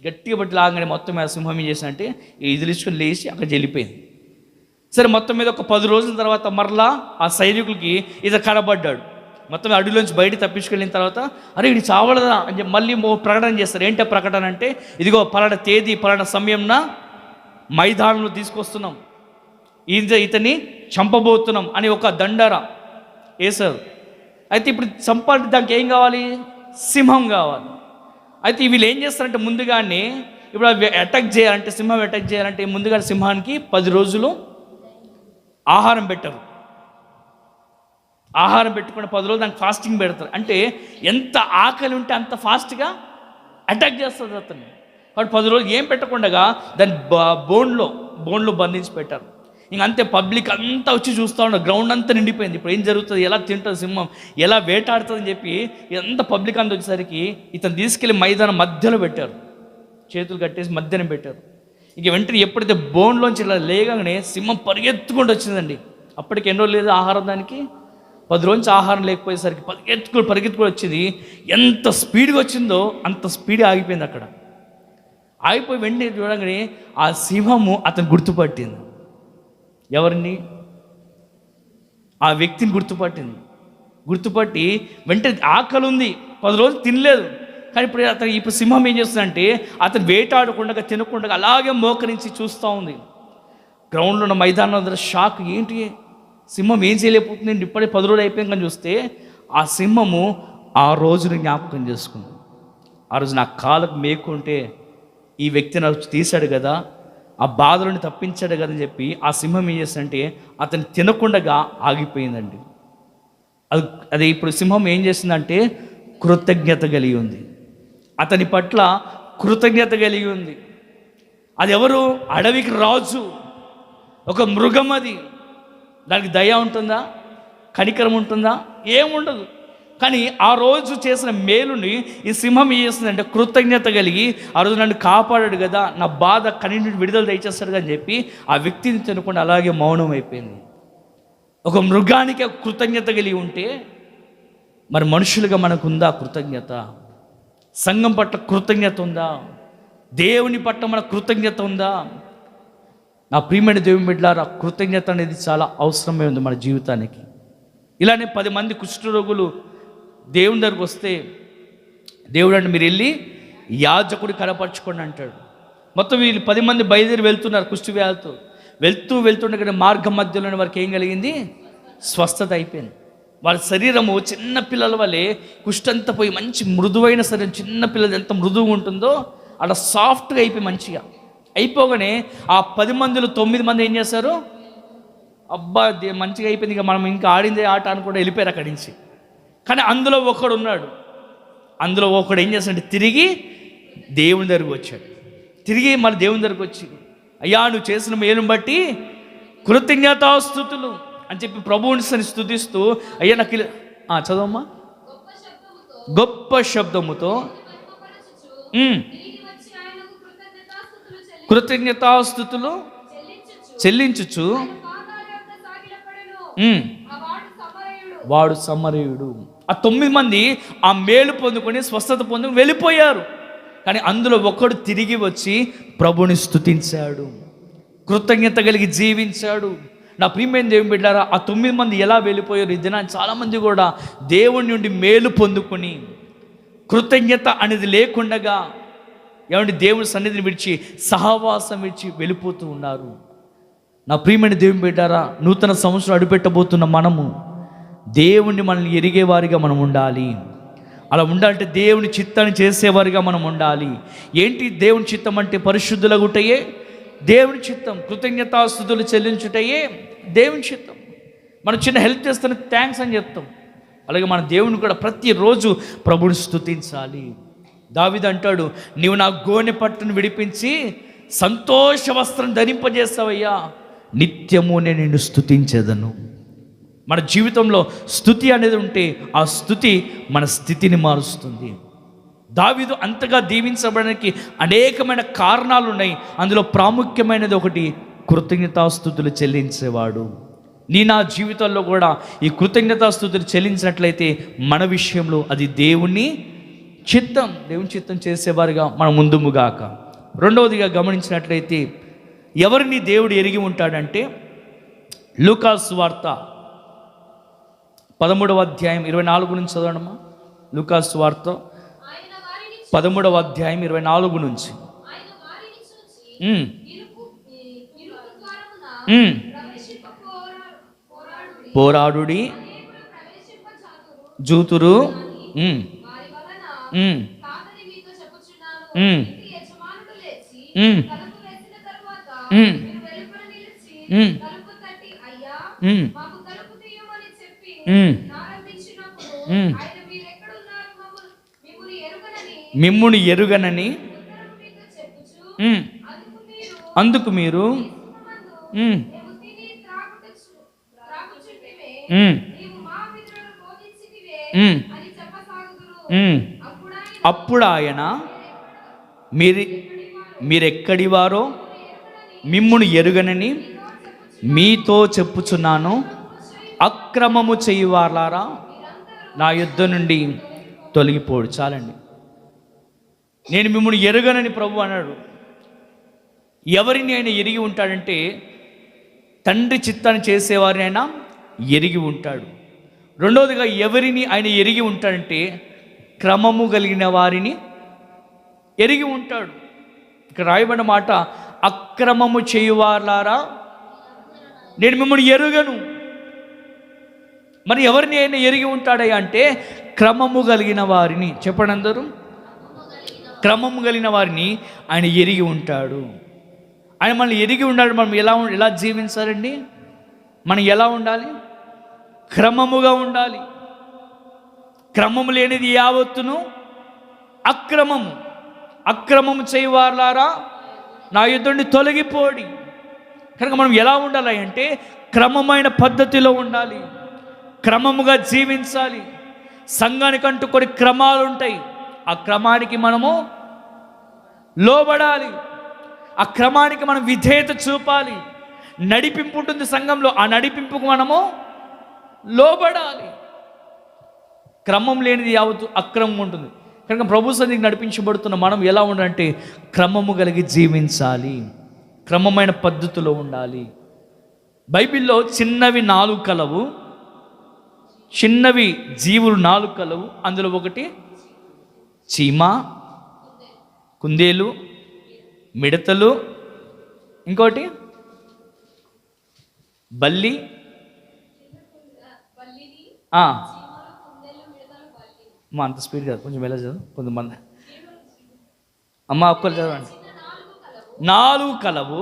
గట్టిగా బట్టి లాగానే మొత్తం ఆ సింహం ఏం చేసినంటే ఇదిలించుకొని లేచి అక్కడ వెళ్ళిపోయింది. సరే మొత్తం మీద ఒక 10 రోజుల తర్వాత మరలా ఆ సైనికులకి ఇది కనబడ్డాడు. మొత్తం అడవిలోంచి బయట తప్పించుకెళ్ళిన తర్వాత అరే ఇది చావడదా అని చెప్పి మళ్ళీ ప్రకటన చేస్తారు. ఏంటో ప్రకటన అంటే ఇదిగో పలానా తేదీ పలానా సమయంన మైదానంలో తీసుకొస్తున్నాం, ఇతన్ని చంపబోతున్నాం అని ఒక దండరా వేశారు. అయితే ఇప్పుడు చంపాలంటే దానికి ఏం కావాలి? సింహం కావాలి. అయితే వీళ్ళు ఏం చేస్తారంటే ముందుగానే ఇప్పుడు అటాక్ చేయాలంటే సింహం అటాక్ చేయాలంటే ముందుగా సింహానికి 10 రోజులు ఆహారం పెట్టరు. ఆహారం పెట్టుకుని 10 రోజులు దానికి ఫాస్టింగ్ పెడతారు. అంటే ఎంత ఆకలి ఉంటే అంత ఫాస్ట్గా అటాక్ చేస్తుంది అతను. కాబట్టి 10 రోజులు ఏం పెట్టకుండా దాన్ని బోన్లో బంధించి పెట్టారు. ఇంక అంతే పబ్లిక్ అంతా వచ్చి చూస్తూ ఉన్నారు. గ్రౌండ్ అంతా నిండిపోయింది. ఇప్పుడు ఏం జరుగుతుంది, ఎలా తింటుంది సింహం, ఎలా వేటాడుతుంది అని చెప్పి ఎంత పబ్లిక్ అంతా వచ్చేసరికి ఇతను తీసుకెళ్ళి మైదానం మధ్యలో పెట్టారు. చేతులు కట్టేసి మధ్యన పెట్టారు. ఇంక వెంటనే ఎప్పుడైతే బోన్లోంచి ఇలా లేగానే సింహం పరిగెత్తుకుంటూ వచ్చిందండి. అప్పటికి ఎన్నో లేదు ఆహారం, దానికి 10 రోజులు ఆహారం లేకపోయేసరికి పరిగెత్తుకుని వచ్చింది. ఎంత స్పీడ్గా వచ్చిందో అంత స్పీడ్ ఆగిపోయింది. అక్కడ ఆగిపోయి వెంటనే చూడగానే ఆ సింహము అతను గుర్తుపట్టింది. ఎవరిని? ఆ వ్యక్తిని గుర్తుపట్టి వెంటనే ఆకలి ఉంది, 10 రోజులు తినలేదు. కానీ ఇప్పుడు సింహం ఏం చేస్తుందంటే అతను వేటాడకుండా తినకుండా అలాగే మోకరించి చూస్తూ ఉంది. గ్రౌండ్లో ఉన్న మైదానం దగ్గర షాక్, ఏంటి సింహం ఏం చేయలేకపోతుంది, ఇప్పుడే 10 రోజులు అయిపోయాం కానీ చూస్తే ఆ సింహము ఆ రోజుని జ్ఞాపకం చేసుకుంది. ఆ రోజు నా కాళ్ళకు మేకుంటే ఈ వ్యక్తి నాకు తీశాడు కదా, ఆ బాధలను తప్పించాడు కదా అని చెప్పి ఆ సింహం ఏం చేస్తుందంటే అతను తినకుండా ఆగిపోయిందండి. అది ఇప్పుడు సింహం ఏం చేసిందంటే కృతజ్ఞత కలిగి ఉంది. అతని పట్ల కృతజ్ఞత కలిగి ఉంది. అది ఎవరు? అడవికి రాజు, ఒక మృగం. అది దానికి దయ ఉంటుందా, కనికరం ఉంటుందా? ఏముండదు. కానీ ఆ రోజు చేసిన మేలుని ఈ సింహం ఏం చేస్తుందంటే కృతజ్ఞత కలిగి ఆ రోజు నన్ను కాపాడాడు కదా, నా బాధ కన్నీటి విడుదల దయచేస్తాడు అని చెప్పి ఆ వ్యక్తిని తినకుండా అలాగే మౌనం అయిపోయింది. ఒక మృగానికి కృతజ్ఞత కలిగి ఉంటే మరి మనుషులుగా మనకు ఉందా కృతజ్ఞత? సంఘం పట్ల కృతజ్ఞత ఉందా? దేవుని పట్ల మన కృతజ్ఞత ఉందా? నా ప్రియమైన దేవుని బిడ్డలారా, కృతజ్ఞత అనేది చాలా అవసరమే ఉంది మన జీవితానికి. ఇలానే 10 మంది కుష్ఠరోగులు దేవుని దగ్గరకు వస్తే దేవుడు అంటే మీరు వెళ్ళి యాజకుడి కనపరచుకోండి అంటాడు. మొత్తం వీళ్ళు 10 మంది బయలుదేరి వెళ్తున్నారు కుష్ఠవ్యాధితో. వెళ్తుండగానే మార్గం మధ్యలోనే వారికి ఏం కలిగింది? స్వస్థత అయిపోయింది. వాళ్ళ శరీరము చిన్న పిల్లల వల్లే కుష్ఠంతా పోయి మంచి మృదువైన శరీరం, చిన్న పిల్లలు ఎంత మృదువుగా ఉంటుందో అలా సాఫ్ట్గా అయిపోయి మంచిగా అయిపోగానే ఆ 10 మందిలో 9 మంది ఏం చేశారు? అబ్బా మంచిగా అయిపోయింది, ఇక మనం ఇంకా ఆడిందే ఆట అనుకుంటే వెళ్ళిపోయారు అక్కడి నుంచి. కానీ అందులో ఒకడు ఉన్నాడు. అందులో ఒకడు ఏం చేస్తాడంటే తిరిగి దేవుని దగ్గరకు వచ్చాడు. తిరిగి మళ్ళీ దేవుని దగ్గరకు వచ్చి, అయ్యా నువ్వు చేసిన మేలుని బట్టి కృతజ్ఞతాస్తుతులు అని చెప్పి ప్రభువుని స్తుతిస్తూ, అయ్యా నాకు చదవమ్మా. గొప్ప శబ్దముతో కృతజ్ఞతాస్తుతులు చెల్లించుచు వాడు సమరయుడు. ఆ 9 మంది ఆ మేలు పొందుకొని స్వస్థత పొందుకొని వెళ్ళిపోయారు. కానీ అందులో ఒకడు తిరిగి వచ్చి ప్రభుని స్తుతించాడు, కృతజ్ఞత కలిగి జీవించాడు. నా ప్రియమైన దేవుని బిడ్డలారా, ఆ 9 మంది ఎలా వెళ్ళిపోయారు? ఈ దినాన్ని చాలామంది కూడా దేవుని నుండి మేలు పొందుకొని కృతజ్ఞత అనేది లేకుండగా ఏమంటే దేవుని సన్నిధిని విడిచి సహవాసం విడిచి వెళ్ళిపోతూ ఉన్నారు. నా ప్రియమైన దేవుని బిడ్డలారా, నూతన సంవత్సరం అడుపెట్టబోతున్న మనము దేవుణ్ణి మనల్ని ఎరిగేవారిగా మనం ఉండాలి. అలా ఉండాలంటే దేవుని చిత్తాన్ని చేసేవారిగా మనం ఉండాలి. ఏంటి దేవుని చిత్తం అంటే? పరిశుద్ధులగుటయే దేవుని చిత్తం, కృతజ్ఞతాస్తుతులు చెల్లించుటయే దేవుని చిత్తం. మనం చిన్న హెల్ప్ చేస్తున్న థ్యాంక్స్ అని చెప్తాం. అలాగే మన దేవుని కూడా ప్రతిరోజు ప్రభుని స్తుతించాలి. దావీదు అంటాడు, నీవు నా గోనె పట్టును విడిపించి సంతోష వస్త్రం ధరింపజేస్తావయ్యా. నిత్యము నేను నిన్ను స్తుతించెదను. మన జీవితంలో స్తుతి అనేది ఉంటే ఆ స్తుతి మన స్థితిని మారుస్తుంది. దావీదు అంతగా దీవించబడడానికి అనేకమైన కారణాలు ఉన్నాయి. అందులో ప్రాముఖ్యమైనది ఒకటి, కృతజ్ఞతాస్తుతులు చెల్లించేవాడు. నా జీవితంలో కూడా ఈ కృతజ్ఞతాస్తుతులు చెల్లించినట్లయితే మన విషయంలో అది దేవుని చిత్తం చేసేవారుగా మనం ముందుముగాక. రెండవదిగా గమనించినట్లయితే ఎవరిని దేవుడు ఎరిగి ఉంటాడంటే, లూకాసు వార్త 13వ అధ్యాయం 24 నుంచి చదవడమ్మా. లూకాసు వార్త 13వ అధ్యాయం 24 నుంచి. పోరాడుడి జూతురు మిమ్మును ఎరుగనని అందుకు మీరు అప్పుడు ఆయన మీరెక్కడి వారో మిమ్మును ఎరుగనని మీతో చెప్పుచున్నాను, అక్రమము చేయువార్లారా నా యుద్ధ నుండి తొలగిపోడు. చాలండి. నేను మిమ్మల్ని ఎరుగనని ప్రభు అన్నాడు. ఎవరిని ఆయన ఎరిగి ఉంటాడంటే, తండ్రి చిత్తాన్ని చేసేవారిని ఆయన ఎరిగి ఉంటాడు. రెండవదిగా ఎవరిని ఆయన ఎరిగి ఉంటాడంటే, క్రమము కలిగిన వారిని ఎరిగి ఉంటాడు. ఇక్కడ రాయబడిన మాట, అక్రమము చేయువార్లారా నేను మిమ్మల్ని ఎరుగను. మరి ఎవరిని ఆయన ఎరిగి ఉంటాడయ్యా అంటే, క్రమము కలిగిన వారిని. చెప్పండి అందరూ, క్రమము కలిగిన వారిని ఆయన ఎరిగి ఉంటాడు. ఆయన మనల్ని ఎరిగి ఉన్నాడు. మనం ఎలా జీవించాలండి? మనం ఎలా ఉండాలి? క్రమముగా ఉండాలి. క్రమము లేనిది యావత్తును అక్రమము చేయువార్లారా నా యుద్ధ నుండి తొలగిపోడి. కనుక మనం ఎలా ఉండాలి అంటే, క్రమమైన పద్ధతిలో ఉండాలి, క్రమముగా జీవించాలి. సంఘానికంటూ కొన్ని క్రమాలు ఉంటాయి. ఆ క్రమానికి మనము లోబడాలి. ఆ క్రమానికి మనం విధేయత చూపాలి. నడిపింపు ఉంటుంది సంఘంలో, ఆ నడిపింపుకు మనము లోబడాలి. క్రమం లేనిది యావత్తు అక్రమం ఉంటుంది. కనుక ప్రభు సన్నిధికి నడిపించబడుతున్న మనం ఎలా ఉండాలంటే, క్రమము కలిగి జీవించాలి, క్రమమైన పద్ధతిలో ఉండాలి. బైబిల్లో చిన్నవి 4 కలవు, చిన్నవి జీవులు 4 కలవు. అందులో ఒకటి చీమ, కుందేలు, మిడతలు, ఇంకోటి బల్లి. అమ్మ అంత స్పీడ్ కాదు, కొంచెం ఎలా చదువు. కొంతమంది అమ్మ ఒక్కరు చదవండి. 4 కలవు,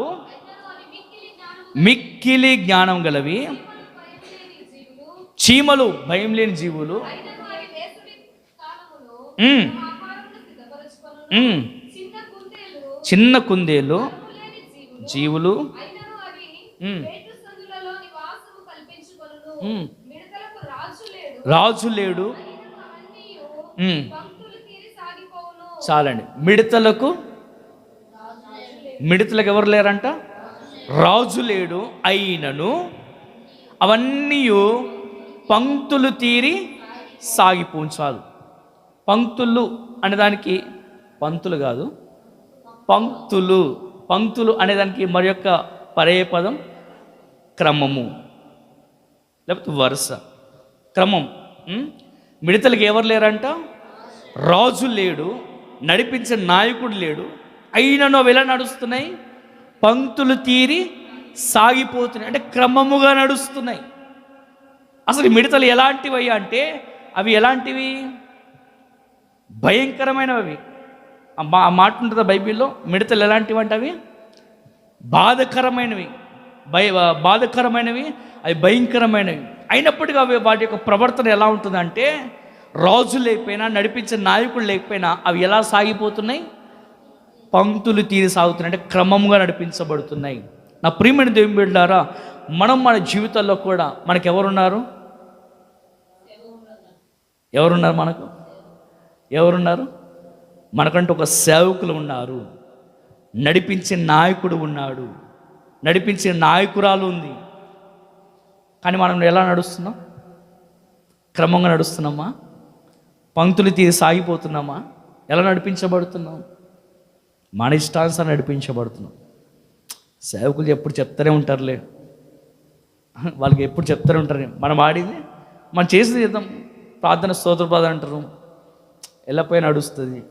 మిక్కిలి జ్ఞానం గలవి, చీమలు భయం లేని జీవులు, చిన్న కుందేలు జీవులు, రాజు లేడు. చాలండి. మిడతలకు ఎవరు లేరంట? రాజు లేడు. అయినను అవన్నీ పంక్తులు తీరి సాగిపోంచాలి. పంక్తులు అనేదానికి పంతులు కాదు, పంక్తులు అనేదానికి మరి యొక్క పర్యాయ పదం క్రమము, లేకపోతే వరుస. క్రమం. మిడతలకు ఎవరు లేరంట? రాజు లేడు, నడిపించే నాయకుడు లేడు. అయినను అవి ఎలా నడుస్తున్నాయి? పంక్తులు తీరి సాగిపోతున్నాయి, అంటే క్రమముగా నడుస్తున్నాయి. అసలు మిడతలు ఎలాంటివి అంటే, అవి ఎలాంటివి? భయంకరమైనవి. ఆ మాట ఉంటుందా బైబిల్లో? మిడతలు ఎలాంటివి అంటే అవి బాధకరమైనవి, అవి భయంకరమైనవి. అయినప్పటికీ అవి వాటి యొక్క ప్రవర్తన ఎలా ఉంటుందంటే, రాజు లేకపోయినా, నడిపించే నాయకుడు లేకపోయినా అవి ఎలా సాగిపోతున్నాయి? పంక్తులు తీరి సాగుతున్నాయి, అంటే క్రమంగా నడిపించబడుతున్నాయి. నా ప్రియమైన దేవుని బిడ్డలారా, మనం మన జీవితాల్లో కూడా మనకు ఎవరున్నారు? ఎవరున్నారు? మనకంటూ ఒక సేవకులు ఉన్నారు, నడిపించే నాయకుడు ఉన్నాడు, నడిపించే నాయకురాలు ఉంది. కానీ మనం ఎలా నడుస్తున్నాం? క్రమంగా నడుస్తున్నామా? పంక్తులు తీసి సాగిపోతున్నామా? ఎలా నడిపించబడుతున్నాం? మన ఇష్టానుసారం నడిపించబడుతున్నాం. సేవకులు ఎప్పుడు చెప్తూనే ఉంటారులే, వాళ్ళకి ఎప్పుడు చెప్తూనే ఉంటారు. మనం ఆడింది మనం చేసేది చేద్దాం. ప్రార్థన స్తోత్ర ప్రార్థన అంటారు, ఎల్లపై నడుస్తుంది.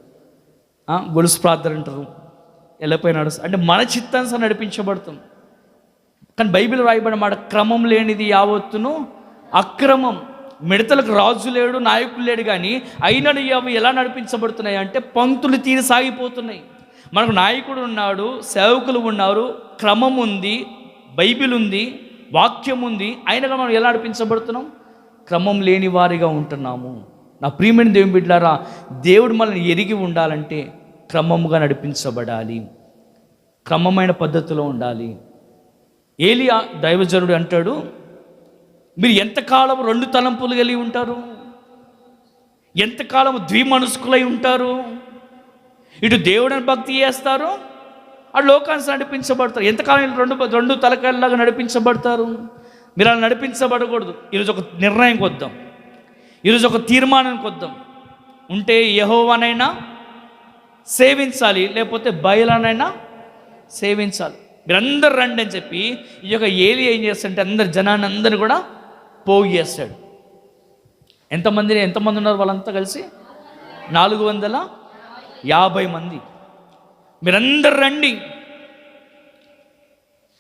గొలుసు ప్రార్థన అంటారు, ఎల్లపై నడుస్తుంది. అంటే మన చిత్తానుసారం నడిపించబడుతాం. కానీ బైబిల్ రాయబడిన మాట, క్రమం లేనిది యావత్తును అక్రమం. మిడతలకు రాజు లేడు, నాయకులు లేడు, కానీ అయినను అవి ఎలా నడిపించబడుతున్నాయి అంటే పంక్తులు తీరి సాగిపోతున్నాయి. మనకు నాయకుడు ఉన్నాడు, సేవకులు ఉన్నారు, క్రమం ఉంది, బైబిల్ ఉంది, వాక్యం ఉంది. అయినగా మనం ఎలా నడిపించబడుతున్నాం? క్రమం లేని వారిగా ఉంటున్నాము. నా ప్రియమైన దేవుని బిడ్డలారా, దేవుడు మనల్ని ఎరిగి ఉండాలంటే క్రమముగా నడిపించబడాలి, క్రమమైన పద్ధతిలో ఉండాలి. ఏలియా దైవజనుడు అంటాడు, మీరు ఎంతకాలం 2 తలంపులు కలిగి ఉంటారు? ఎంతకాలం ద్విమనస్కులై ఉంటారు? ఇటు దేవుడిని భక్తి చేస్తారు, అటు లోకాన్ని నడిపించబడతారు. ఎంతకాలం రెండు తలకాయలాగా నడిపించబడతారు? మీరు అలా నడిపించబడకూడదు. ఈరోజు ఒక నిర్ణయంకి వద్దాం, ఈరోజు ఒక తీర్మానానికి వద్దాం. ఉంటే యెహోవానైనా సేవించాలి, లేకపోతే బయలనైనా సేవించాలి. మీరందరూ రండి అని చెప్పి ఈ యొక్క ఏలి ఏం చేస్తాడంటే అందరు జనాన్ని అందరిని కూడా పోగు చేస్తాడు. ఎంతమంది ఉన్నారు వాళ్ళంతా కలిసి? 450 మంది. మీరందరు రండి,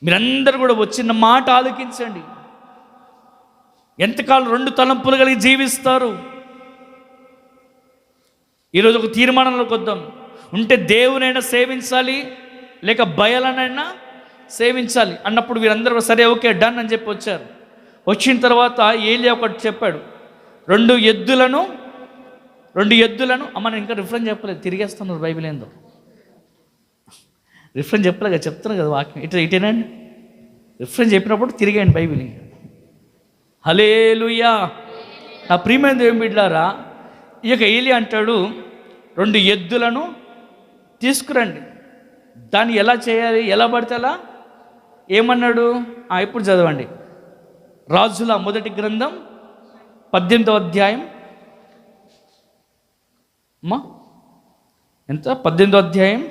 మీరందరూ కూడా వచ్చిన మాట ఆలోకించండి. ఎంతకాలం 2 తలంపులు కలిగి జీవిస్తారు? ఈరోజు ఒక తీర్మానంలోకి వద్దాం. ఉంటే దేవునైనా సేవించాలి, లేక బయలనైనా సేవించాలి అన్నప్పుడు వీరందరూ సరే ఓకే డన్ అని చెప్పి వచ్చారు. వచ్చిన తర్వాత ఏలియా ఒకటి చెప్పాడు, 2 ఎద్దులను అమ్మ. నేను ఇంకా రిఫరెన్స్ చెప్పలేదు, తిరిగేస్తున్నారు బైబిల్ ఏందో. రిఫరెన్స్ చెప్పలేదు కదా, చెప్తున్నాను కదా వాక్యం. ఇటేనండి, రిఫరెన్స్ చెప్పినప్పుడు తిరిగేయండి బైబిల్. హల్లెలూయా. నా ప్రియమైన దేవుని బిడ్డలారా, ఈ యొక్క ఏలియా అంటాడు, 2 ఎద్దులను తీసుకురండి. దాన్ని ఎలా చేయాలి? ఎలా పడితే అలా. ఏమన్నాడు? ఇప్పుడు చదవండి. రాజుల మొదటి గ్రంథం 18వ అధ్యాయం. అమ్మా ఎంత? 18వ అధ్యాయం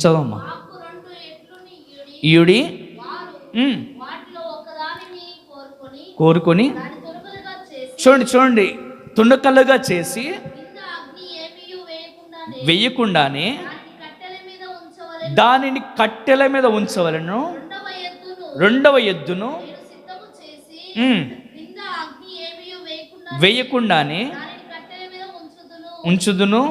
చదవమ్మా. ఈయుడి కోరుకొని చూడండి తుండకల్లుగా చేసి వేయకుండానే దానిని కట్టెల మీద ఉంచవలను. 2వ ఎద్దును వేయకుండానే ఉంచుదును.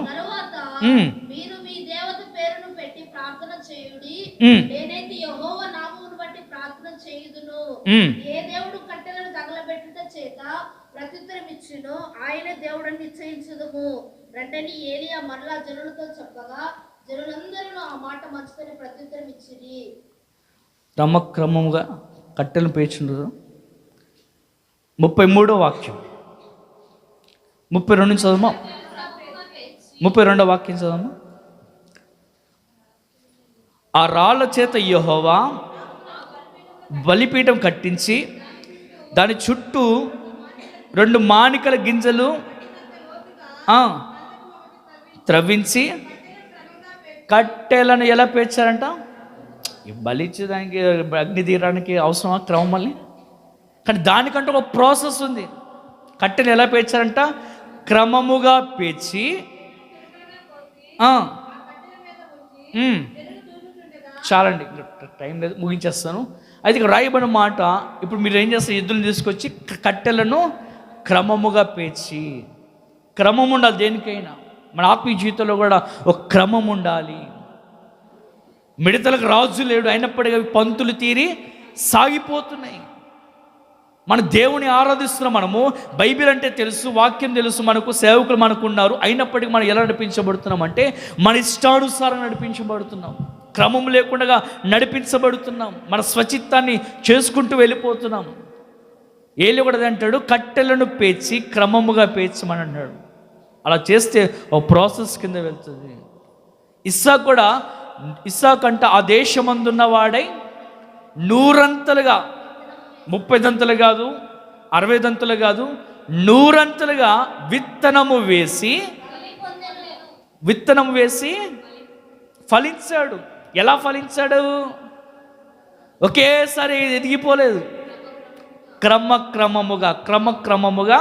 ఆయన దేవుడు నిశ్చయించుదుము. వెంటనే ఏలియా మరలా జనులతో చెప్పగా జనులందరూ ఆ మాట మంచుకొని ప్రత్యుత్తరం ఇచ్చిరి.
క్రమక్రమముగా కట్టెలను పేర్చుండ్రు. 33వ వాక్యం, 32 చదవమా. 32వ వాక్యం చదవమా. ఆ రాళ్ళ చేత యెహోవా బలిపీఠం కట్టించి దాని చుట్టూ 2 మాణికల గింజలు త్రవ్వించి కట్టెలను ఎలా పేర్చారంట? బలిచ్చేదానికి, అగ్ని తీయడానికి అవసరమా క్రమం మళ్ళీ? కానీ దానికంటే ఒక ప్రాసెస్ ఉంది. కట్టెలు ఎలా పేర్చారంట? క్రమముగా పేర్చి చాలండి, టైం లేదు, ముగించేస్తాను. అయితే ఇక్కడ రాయబడిన మాట, ఇప్పుడు మీరు ఏం చేస్తారు? ఎద్దులను తీసుకొచ్చి కట్టెలను క్రమముగా పేర్చి. క్రమం ఉండాలి దేనికైనా. మన ఆత్మీయ జీవితంలో కూడా ఒక క్రమం ఉండాలి. మిడతలకు రాజు లేడు, అయినప్పటికీ అవి పంతులు తీరి సాగిపోతున్నాయి. మన దేవుని ఆరాధిస్తున్నాం. మనము బైబిల్ అంటే తెలుసు, వాక్యం తెలుసు, మనకు సేవకులు మనకు ఉన్నారు. అయినప్పటికీ మనం ఎలా నడిపించబడుతున్నాం అంటే మన ఇష్టానుసారం నడిపించబడుతున్నాం. క్రమం లేకుండా నడిపించబడుతున్నాం, మన స్వచిత్తాన్ని చేసుకుంటూ వెళ్ళిపోతున్నాం. ఏలి కూడా అంటాడు, కట్టెలను పేర్చి క్రమముగా పేర్చమని అన్నాడు. అలా చేస్తే ఒక ప్రాసెస్ కింద వెళ్తుంది. ఇస్సాకు అంట ఆ దేశమందున్న వాడై 100 30 దంతలు కాదు, 60 దంతలు కాదు, 100 విత్తనము వేసి ఫలించాడు. ఎలా ఫలించాడు? ఒకేసారి ఎదిగిపోలేదు. క్రమక్రమముగా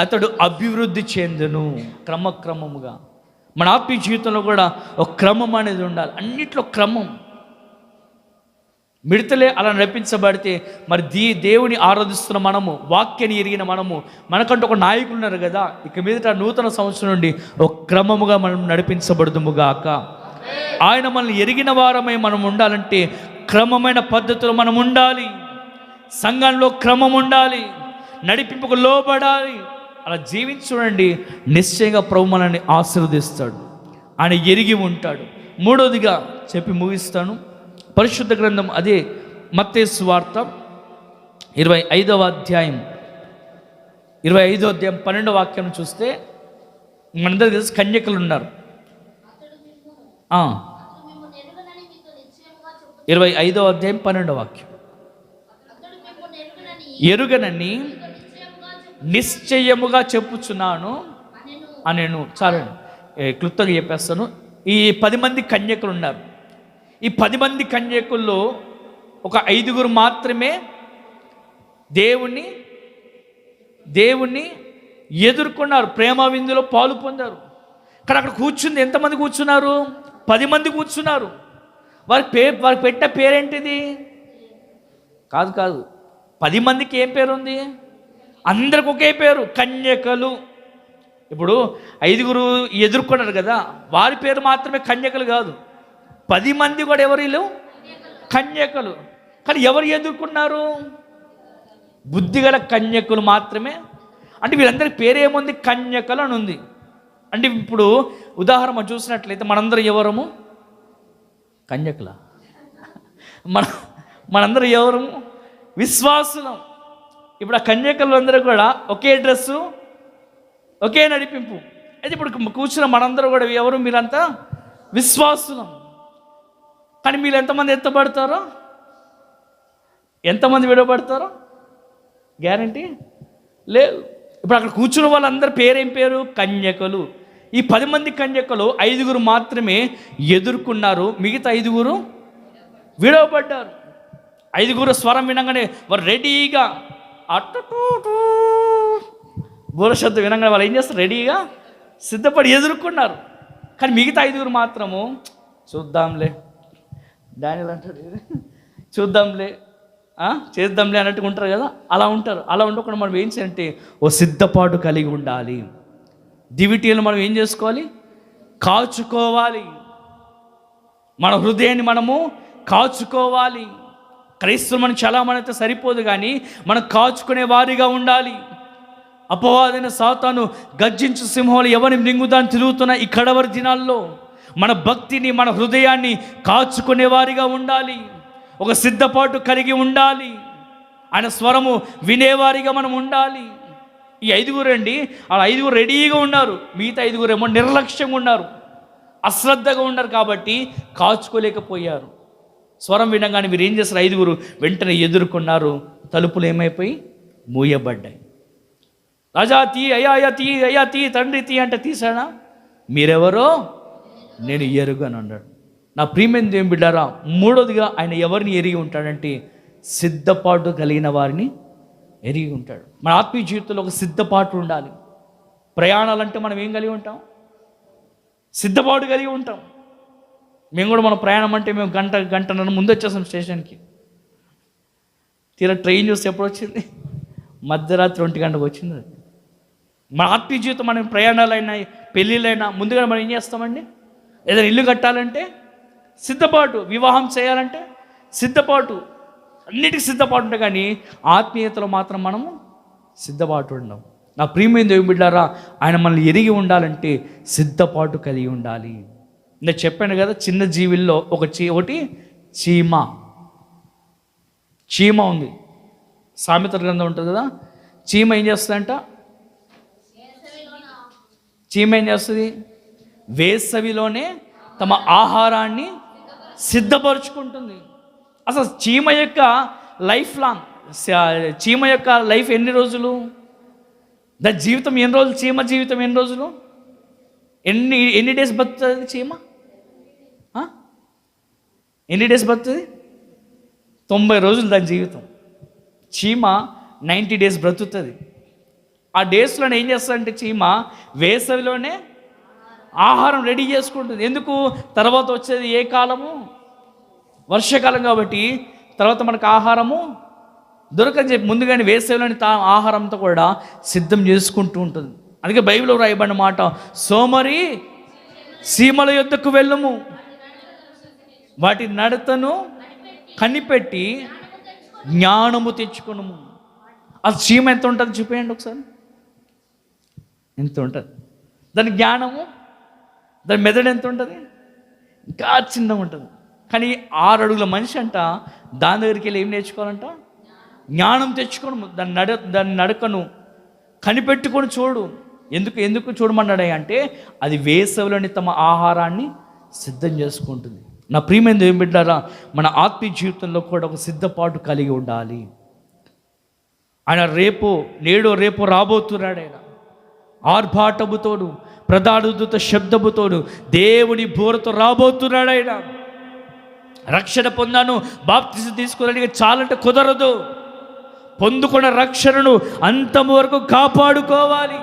అతడు అభివృద్ధి చెందును. క్రమక్రమముగా మన ఆత్మీయ జీవితంలో కూడా ఒక క్రమం అనేది ఉండాలి. అన్నిట్లో క్రమం. మిడతలే అలా నడిపించబడితే మరి దేవుని ఆరాధిస్తున్న మనము, వాక్యాన్ని ఎరిగిన మనము, మనకంటూ ఒక నాయకులు ఉన్నారు కదా, ఇక మీదట నూతన సంవత్సరం నుండి ఒక క్రమముగా మనం నడిపించబడుదుముగాక. ఆయన మనల్ని ఎరిగిన వారమై మనం ఉండాలంటే క్రమమైన పద్ధతిలో మనం ఉండాలి. సంఘంలో క్రమం ఉండాలి, నడిపింపుకు లోబడాలి. అలా జీవించుడండి, నిశ్చయంగా ప్రభు మనల్ని ఆశీర్వదిస్తాడు. ఆయన ఎరిగి ఉంటాడు. మూడవదిగా చెప్పి ముగిస్తాను. పరిశుద్ధ గ్రంథం అదే మత్తయి సువార్త 25వ అధ్యాయం 12వ వాక్యం చూస్తే మనందరికీ తెలిసి కన్యకలు ఉన్నారు. 25వ అధ్యాయం 12వ వాక్యం, ఎరుగనని నిశ్చయముగా చెప్పుచున్నాను అనేను. చాలండి, క్లుప్తంగా చెప్పేస్తాను. ఈ 10 మంది కన్యకులు ఉన్నారు. ఈ 10 మంది కన్యకుల్లో ఒక 5 మాత్రమే దేవుణ్ణి ఎదుర్కొన్నారు, ప్రేమ విందులో పాలు పొందారు. కానీ అక్కడ కూర్చుంది ఎంతమంది కూర్చున్నారు? 10 మంది కూర్చున్నారు. వారికి పెట్టిన పేరేంటిది? కాదు 10 మందికి ఏం పేరు ఉంది? అందరికి ఒకే పేరు, కన్యకలు. ఇప్పుడు 5 ఎదుర్కొన్నారు కదా, వారి పేరు మాత్రమే కన్యకలు కాదు. 10 మంది కూడా ఎవరు? వీళ్ళు కన్యకలు. కానీ ఎవరు ఎదుర్కొన్నారు? బుద్ధిగల కన్యకులు మాత్రమే. అంటే వీళ్ళందరికీ పేరేముంది? కన్యకలు అని ఉంది. అంటే ఇప్పుడు ఉదాహరణ చూసినట్లయితే మనందరం ఎవరము? కన్యకుల. మనందరం ఎవరము? విశ్వాసులం. ఇప్పుడు ఆ కన్యకలు అందరూ కూడా ఒకే డ్రెస్సు, ఒకే నడిపింపు. అయితే ఇప్పుడు కూర్చున్న మనందరూ కూడా ఎవరు? మీరంతా విశ్వాసులం. కానీ మీరు ఎంతమంది ఎత్తబడతారో, ఎంతమంది విడవబడతారో గ్యారంటీ లేదు. ఇప్పుడు అక్కడ కూర్చున్న వాళ్ళందరి పేరేం పేరు? కన్యకలు. ఈ 10 మంది కన్యకలు 5 మాత్రమే ఎదుర్కొన్నారు, మిగతా 5 విడవబడ్డారు. 5 స్వరం వినగానే వారు రెడీగా బోరశబ్దం వినగానే వాళ్ళు ఏం చేస్తారు? రెడీగా సిద్ధపడి ఎదుర్కొన్నారు. కానీ మిగతా 5 మాత్రము చూద్దాంలే, డానియల్ అంటాడు, చూద్దాంలే, చేద్దాంలే అన్నట్టుగా ఉంటారు కదా, అలా ఉంటారు. అలా ఉండకుండా మనం ఏం చేయాలంటే ఓ సిద్ధపాటు కలిగి ఉండాలి. దివిటీలను మనం ఏం చేసుకోవాలి? కాచుకోవాలి. మన హృదయాన్ని మనము కాచుకోవాలి. క్రైస్తవులు మనం చలామణి అయితే సరిపోదు, కానీ మనం కాచుకునే వారిగా ఉండాలి. అపవాదైన సాతాను గర్జించు సింహాలు ఎవరిని మింగుదాన్ని తిరుగుతున్న ఈ కడవరి దినాల్లో మన భక్తిని, మన హృదయాన్ని కాచుకునే వారిగా ఉండాలి. ఒక సిద్ధపాటు కలిగి ఉండాలి. ఆయన స్వరము వినేవారిగా మనం ఉండాలి. ఈ 5 అండి, ఆ 5 రెడీగా ఉన్నారు. మిగతా 5 ఏమో నిర్లక్ష్యంగా ఉన్నారు, అశ్రద్ధగా ఉన్నారు. కాబట్టి కాచుకోలేకపోయారు. స్వరం వినగానే మీరు ఏం చేస్తారు? 5 వెంటనే ఎదుర్కొన్నారు. తలుపులు ఏమైపోయి మూయబడ్డాయి. రాజా తీ, అయ్యా తీ, తండ్రి తీ అంటే తీసాడా? మీరెవరో నేను ఎరుగను అన్నాడు. నా ప్రియమైన దేవుని బిడ్డారా, మూడోదిగా ఆయన ఎవరిని ఎరిగి ఉంటాడంటే సిద్ధపాటు కలిగిన వారిని ఎరిగి ఉంటాడు. మన ఆత్మీయ జీవితంలో ఒక సిద్ధపాటు ఉండాలి. ప్రయాణాలంటే మనం ఏం కలిగి ఉంటాం? సిద్ధపాటు కలిగి ఉంటాం. మేము కూడా మన ప్రయాణం అంటే మేము గంటన్నర ముందు వచ్చేసాం స్టేషన్కి. తీరా ట్రైన్ చూస్తే ఎప్పుడు వచ్చింది? మధ్యరాత్రి 1 గంటకు వచ్చింది. మన ఆత్మీయ జీవితం, మన ప్రయాణాలైనా పెళ్ళిళ్ళైనా ముందుగా మనం ఏం చేస్తామండి? ఏదైనా ఇల్లు కట్టాలంటే సిద్ధపాటు, వివాహం చేయాలంటే సిద్ధపాటు, అన్నిటికీ సిద్ధపాటు ఉంటాయి. కానీ ఆత్మీయతలో మాత్రం మనము సిద్ధపాటు ఉండం. నా ప్రియమైన దేవుని బిడ్డారా, ఆయన మనల్ని ఎరిగి ఉండాలంటే సిద్ధపాటు కలిగి ఉండాలి. నేను చెప్పాను కదా, చిన్న జీవుల్లో ఒకటి చీమ ఉంది. సామెతల గ్రంథం ఉంటుంది కదా, చీమ ఏం చేస్తుందంట? చీమ ఏం చేస్తుంది? వేసవిలోనే తమ ఆహారాన్ని సిద్ధపరుచుకుంటుంది. అసలు చీమ యొక్క లైఫ్ లాంగ్, చీమ యొక్క లైఫ్ ఎన్ని రోజులు? దాని జీవితం ఎన్ని రోజులు? చీమ జీవితం ఎన్ని రోజులు? ఎన్ని డేస్ బతుకుతుంది చీమ? ఎన్ని డేస్ బతుకుతుంది? 90 రోజులు దాని జీవితం. చీమ 90 డేస్ బ్రతుకుతుంది. ఆ డేస్లో ఏం చేస్తుందంటే చీమ వేసవిలోనే ఆహారం రెడీ చేసుకుంటుంది. ఎందుకు? తర్వాత వచ్చేది ఏ కాలము? వర్షాకాలం. కాబట్టి తర్వాత మనకు ఆహారము దొరకని చెప్పి ముందుగానే వేసవిలోని ఆహారంతో కూడా సిద్ధం చేసుకుంటూ ఉంటుంది. అందుకే బైబిల్లో రాయబడిన మాట, సోమరి సీమల యొద్దకు వెళ్ళుము, వాటి నడతను కనిపెట్టి జ్ఞానము తెచ్చుకునుము. అది చీమ ఎంత ఉంటుంది చూపేయండి ఒకసారి. ఎంత ఉంటుంది దాని జ్ఞానము? దాని మెదడు ఎంత ఉంటుంది? ఇంకా చిన్నగా ఉంటుంది. కానీ 6 అడుగుల మనిషి అంట దాని దగ్గరికి వెళ్ళి ఏం నేర్చుకోవాలంట? జ్ఞానం తెచ్చుకోను. దాని నడకను కనిపెట్టుకొని చూడు. ఎందుకు చూడమన్నాడే అంటే అది వేసవిలోని తమ ఆహారాన్ని సిద్ధం చేసుకుంటుంది. నా ప్రియమైన దేవుని బిడ్డలారా, మన ఆత్మీయ జీవితంలో కూడా ఒక సిద్ధపాటు కలిగి ఉండాలి. ఆయన నేడో రేపు రాబోతున్నాడు. ఆయన ఆర్భాటముతోడు ప్రధానదూత శబ్దముతోడు దేవుని బోరతో రాబోతున్నాడు. ఆయన రక్షణ పొందాను, బాప్తిసం తీసుకోవడానికి చాలంటే కుదరదు. పొందుకున్న రక్షణను అంతం వరకు కాపాడుకోవాలి.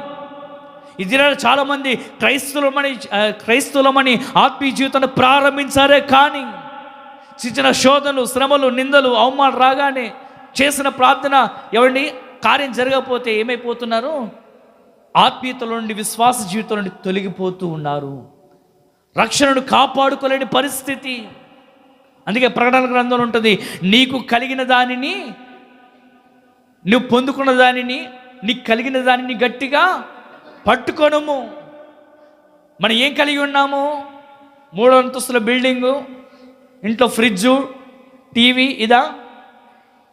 ఈ దినాలు చాలామంది క్రైస్తవులమని ఆత్మీయ జీవితాన్ని ప్రారంభించారే, కానీ చిన్న శోధనలు, శ్రమలు, నిందలు, అవమానాలు రాగానే చేసిన ప్రార్థన ఎవరిని కార్యం జరగకపోతే ఏమైపోతున్నారు? ఆత్మీయతలో నుండి, విశ్వాస జీవితం నుండి తొలగిపోతూ ఉన్నారు. రక్షణను కాపాడుకోలేని పరిస్థితి. అందుకే ప్రకటన గ్రంథంలో ఉంటుంది, నీకు కలిగిన దానిని, నువ్వు పొందుకున్న దానిని, నీకు కలిగిన దానిని గట్టిగా పట్టుకొనుము. మనం ఏం కలిగి ఉన్నాము? 3 అంతస్తుల బిల్డింగు, ఇంట్లో ఫ్రిడ్జు, టీవీ,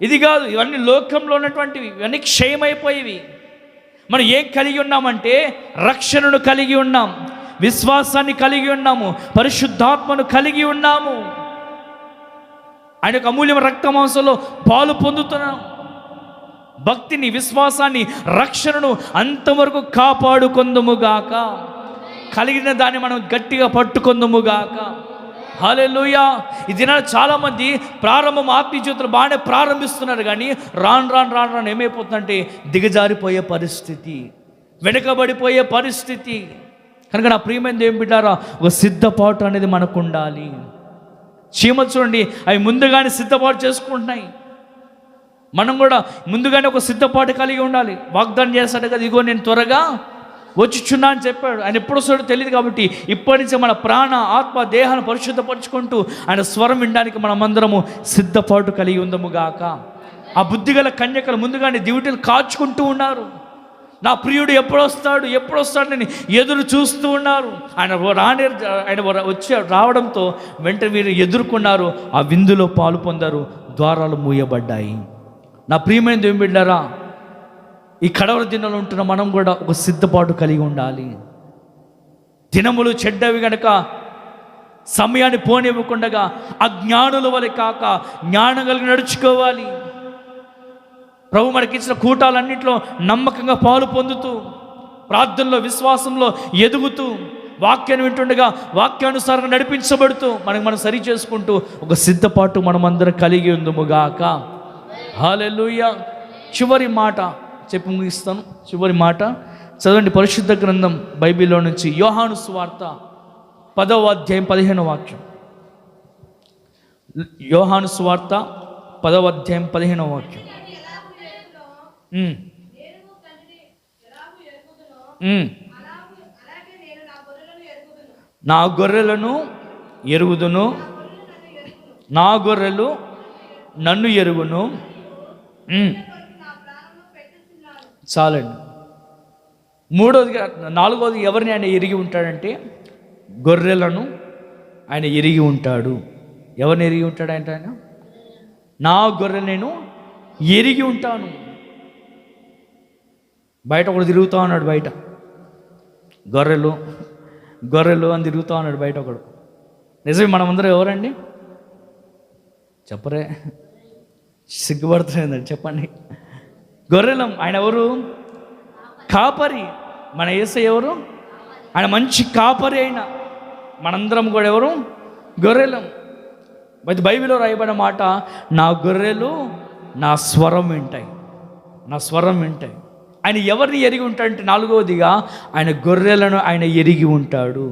ఇది కాదు. ఇవన్నీ లోకంలో ఉన్నటువంటివి, ఇవన్నీ క్షయమైపోయేవి. మనం ఏం కలిగి ఉన్నామంటే రక్షణను కలిగి ఉన్నాం, విశ్వాసాన్ని కలిగి ఉన్నాము, పరిశుద్ధాత్మను కలిగి ఉన్నాము. ఆయన యొక్క అమూల్యమైన రక్తమాంసంలో పాలు పొందుతున్నాం. భక్తిని, విశ్వాసాన్ని, రక్షణను అంతవరకు కాపాడుకొందుముగాక. కలిగిన దాన్ని మనం గట్టిగా పట్టుకొందుముగాక. హల్లెలూయా. ఈ దినాలు చాలామంది ఆత్మీయ జీవితంలో బాగానే ప్రారంభిస్తున్నారు, కానీ రాను ఏమైపోతుందంటే దిగజారిపోయే పరిస్థితి, వెనుకబడిపోయే పరిస్థితి. కనుక నా ప్రియమైన దేవుని బిడ్డారా, ఒక సిద్ధపాటు అనేది మనకు ఉండాలి. చీమలు చూడండి, అవి ముందుగానే సిద్ధపాటు చేసుకుంటున్నాయి. మనం కూడా ముందుగానే ఒక సిద్ధపాటు కలిగి ఉండాలి. వాగ్దానం చేస్తాడు కదా, ఇగో నేను త్వరగా వచ్చిచున్నా అని చెప్పాడు. ఆయన ఎప్పుడు వస్తాడో తెలియదు. కాబట్టి ఇప్పటి నుంచి మన ప్రాణ, ఆత్మ, దేహాన్ని పరిశుద్ధపరుచుకుంటూ ఆయన స్వరం వినడానికి మనమందరము సిద్ధపాటు కలిగి ఉందముగాక. ఆ బుద్ధిగల కన్యకలు ముందుగానే డ్యూటీలు కాచుకుంటూ ఉన్నారు. నా ప్రియుడు ఎప్పుడు వస్తాడని ఎదురు చూస్తూ ఉన్నారు. ఆయన రావడంతో వెంటనే వీరు ఎదుర్కొన్నారు. ఆ విందులో పాలు పొందారు. ద్వారాలు మూయబడ్డాయి. నా ప్రియమైన దేవుని బిడ్డారా, ఈ కడవర దినాలు ఉంటున్న మనం కూడా ఒక సిద్ధపాటు కలిగి ఉండాలి. దినములు చెడ్డవి గనక సమయాన్ని పోనివ్వకుండగా అజ్ఞానుల వలె కాక జ్ఞానం కలిగి నడుచుకోవాలి. ప్రభు మనకిచ్చిన కూటాలన్నింటిలో నమ్మకంగా పాలు పొందుతూ, ప్రార్థనలో, విశ్వాసంలో ఎదుగుతూ, వాక్యాన్ని వింటుండగా వాక్యానుసారంగా నడిపించబడుతూ మనం సరి చేసుకుంటూ ఒక సిద్ధపాటు మనమందరం కలిగి ఉందుముగాక. హల్లెలూయా. చివరి మాట చెప్పి ముగిస్తాను. చివరి మాట చదవండి. పరిశుద్ధ గ్రంథం బైబిల్లో నుంచి యోహాను సువార్త 10వ అధ్యాయం 15వ వాక్యం. యోహాను సువార్త 10వ అధ్యాయం 15వ వాక్యం. నా గొర్రెలను ఎరుగుదును, నా గొర్రెలు నన్ను ఎరుగును. చాలండి. 4వది ఎవరిని ఆయన ఎరిగి ఉంటాడంటే గొర్రెలను, ఆయన ఎరిగి ఉంటాడు. ఎవరిని ఎరిగి ఉంటాడు అంటే ఆయన? నా గొర్రెలు నేను ఎరిగి ఉంటాను. బయట ఒకడు తిరుగుతూ ఉన్నాడు, బయట గొర్రెలు గొర్రెలు అని తిరుగుతూ ఉన్నాడు బయట ఒకడు. నిజమే, మనమందరం ఎవరండి? చెప్పరే, సిగ్గుపడుతుందండి, చెప్పండి. గొర్రెలం. ఆయన ఎవరు? కాపరి. మన యేసయ్య ఎవరు? ఆయన మంచి కాపరి. అయిన మనందరం కూడా ఎవరు? గొర్రెలం. అయితే బైబిల్లో రాయబడిన మాట, నా గొర్రెలు నా స్వరం వింటాయి, నా స్వరం వింటాయి. ఆయన ఎవరిని ఎరిగి ఉంటాడంటే, నాలుగవదిగా ఆయన గొర్రెలను ఆయన ఎరిగి ఉంటాడు.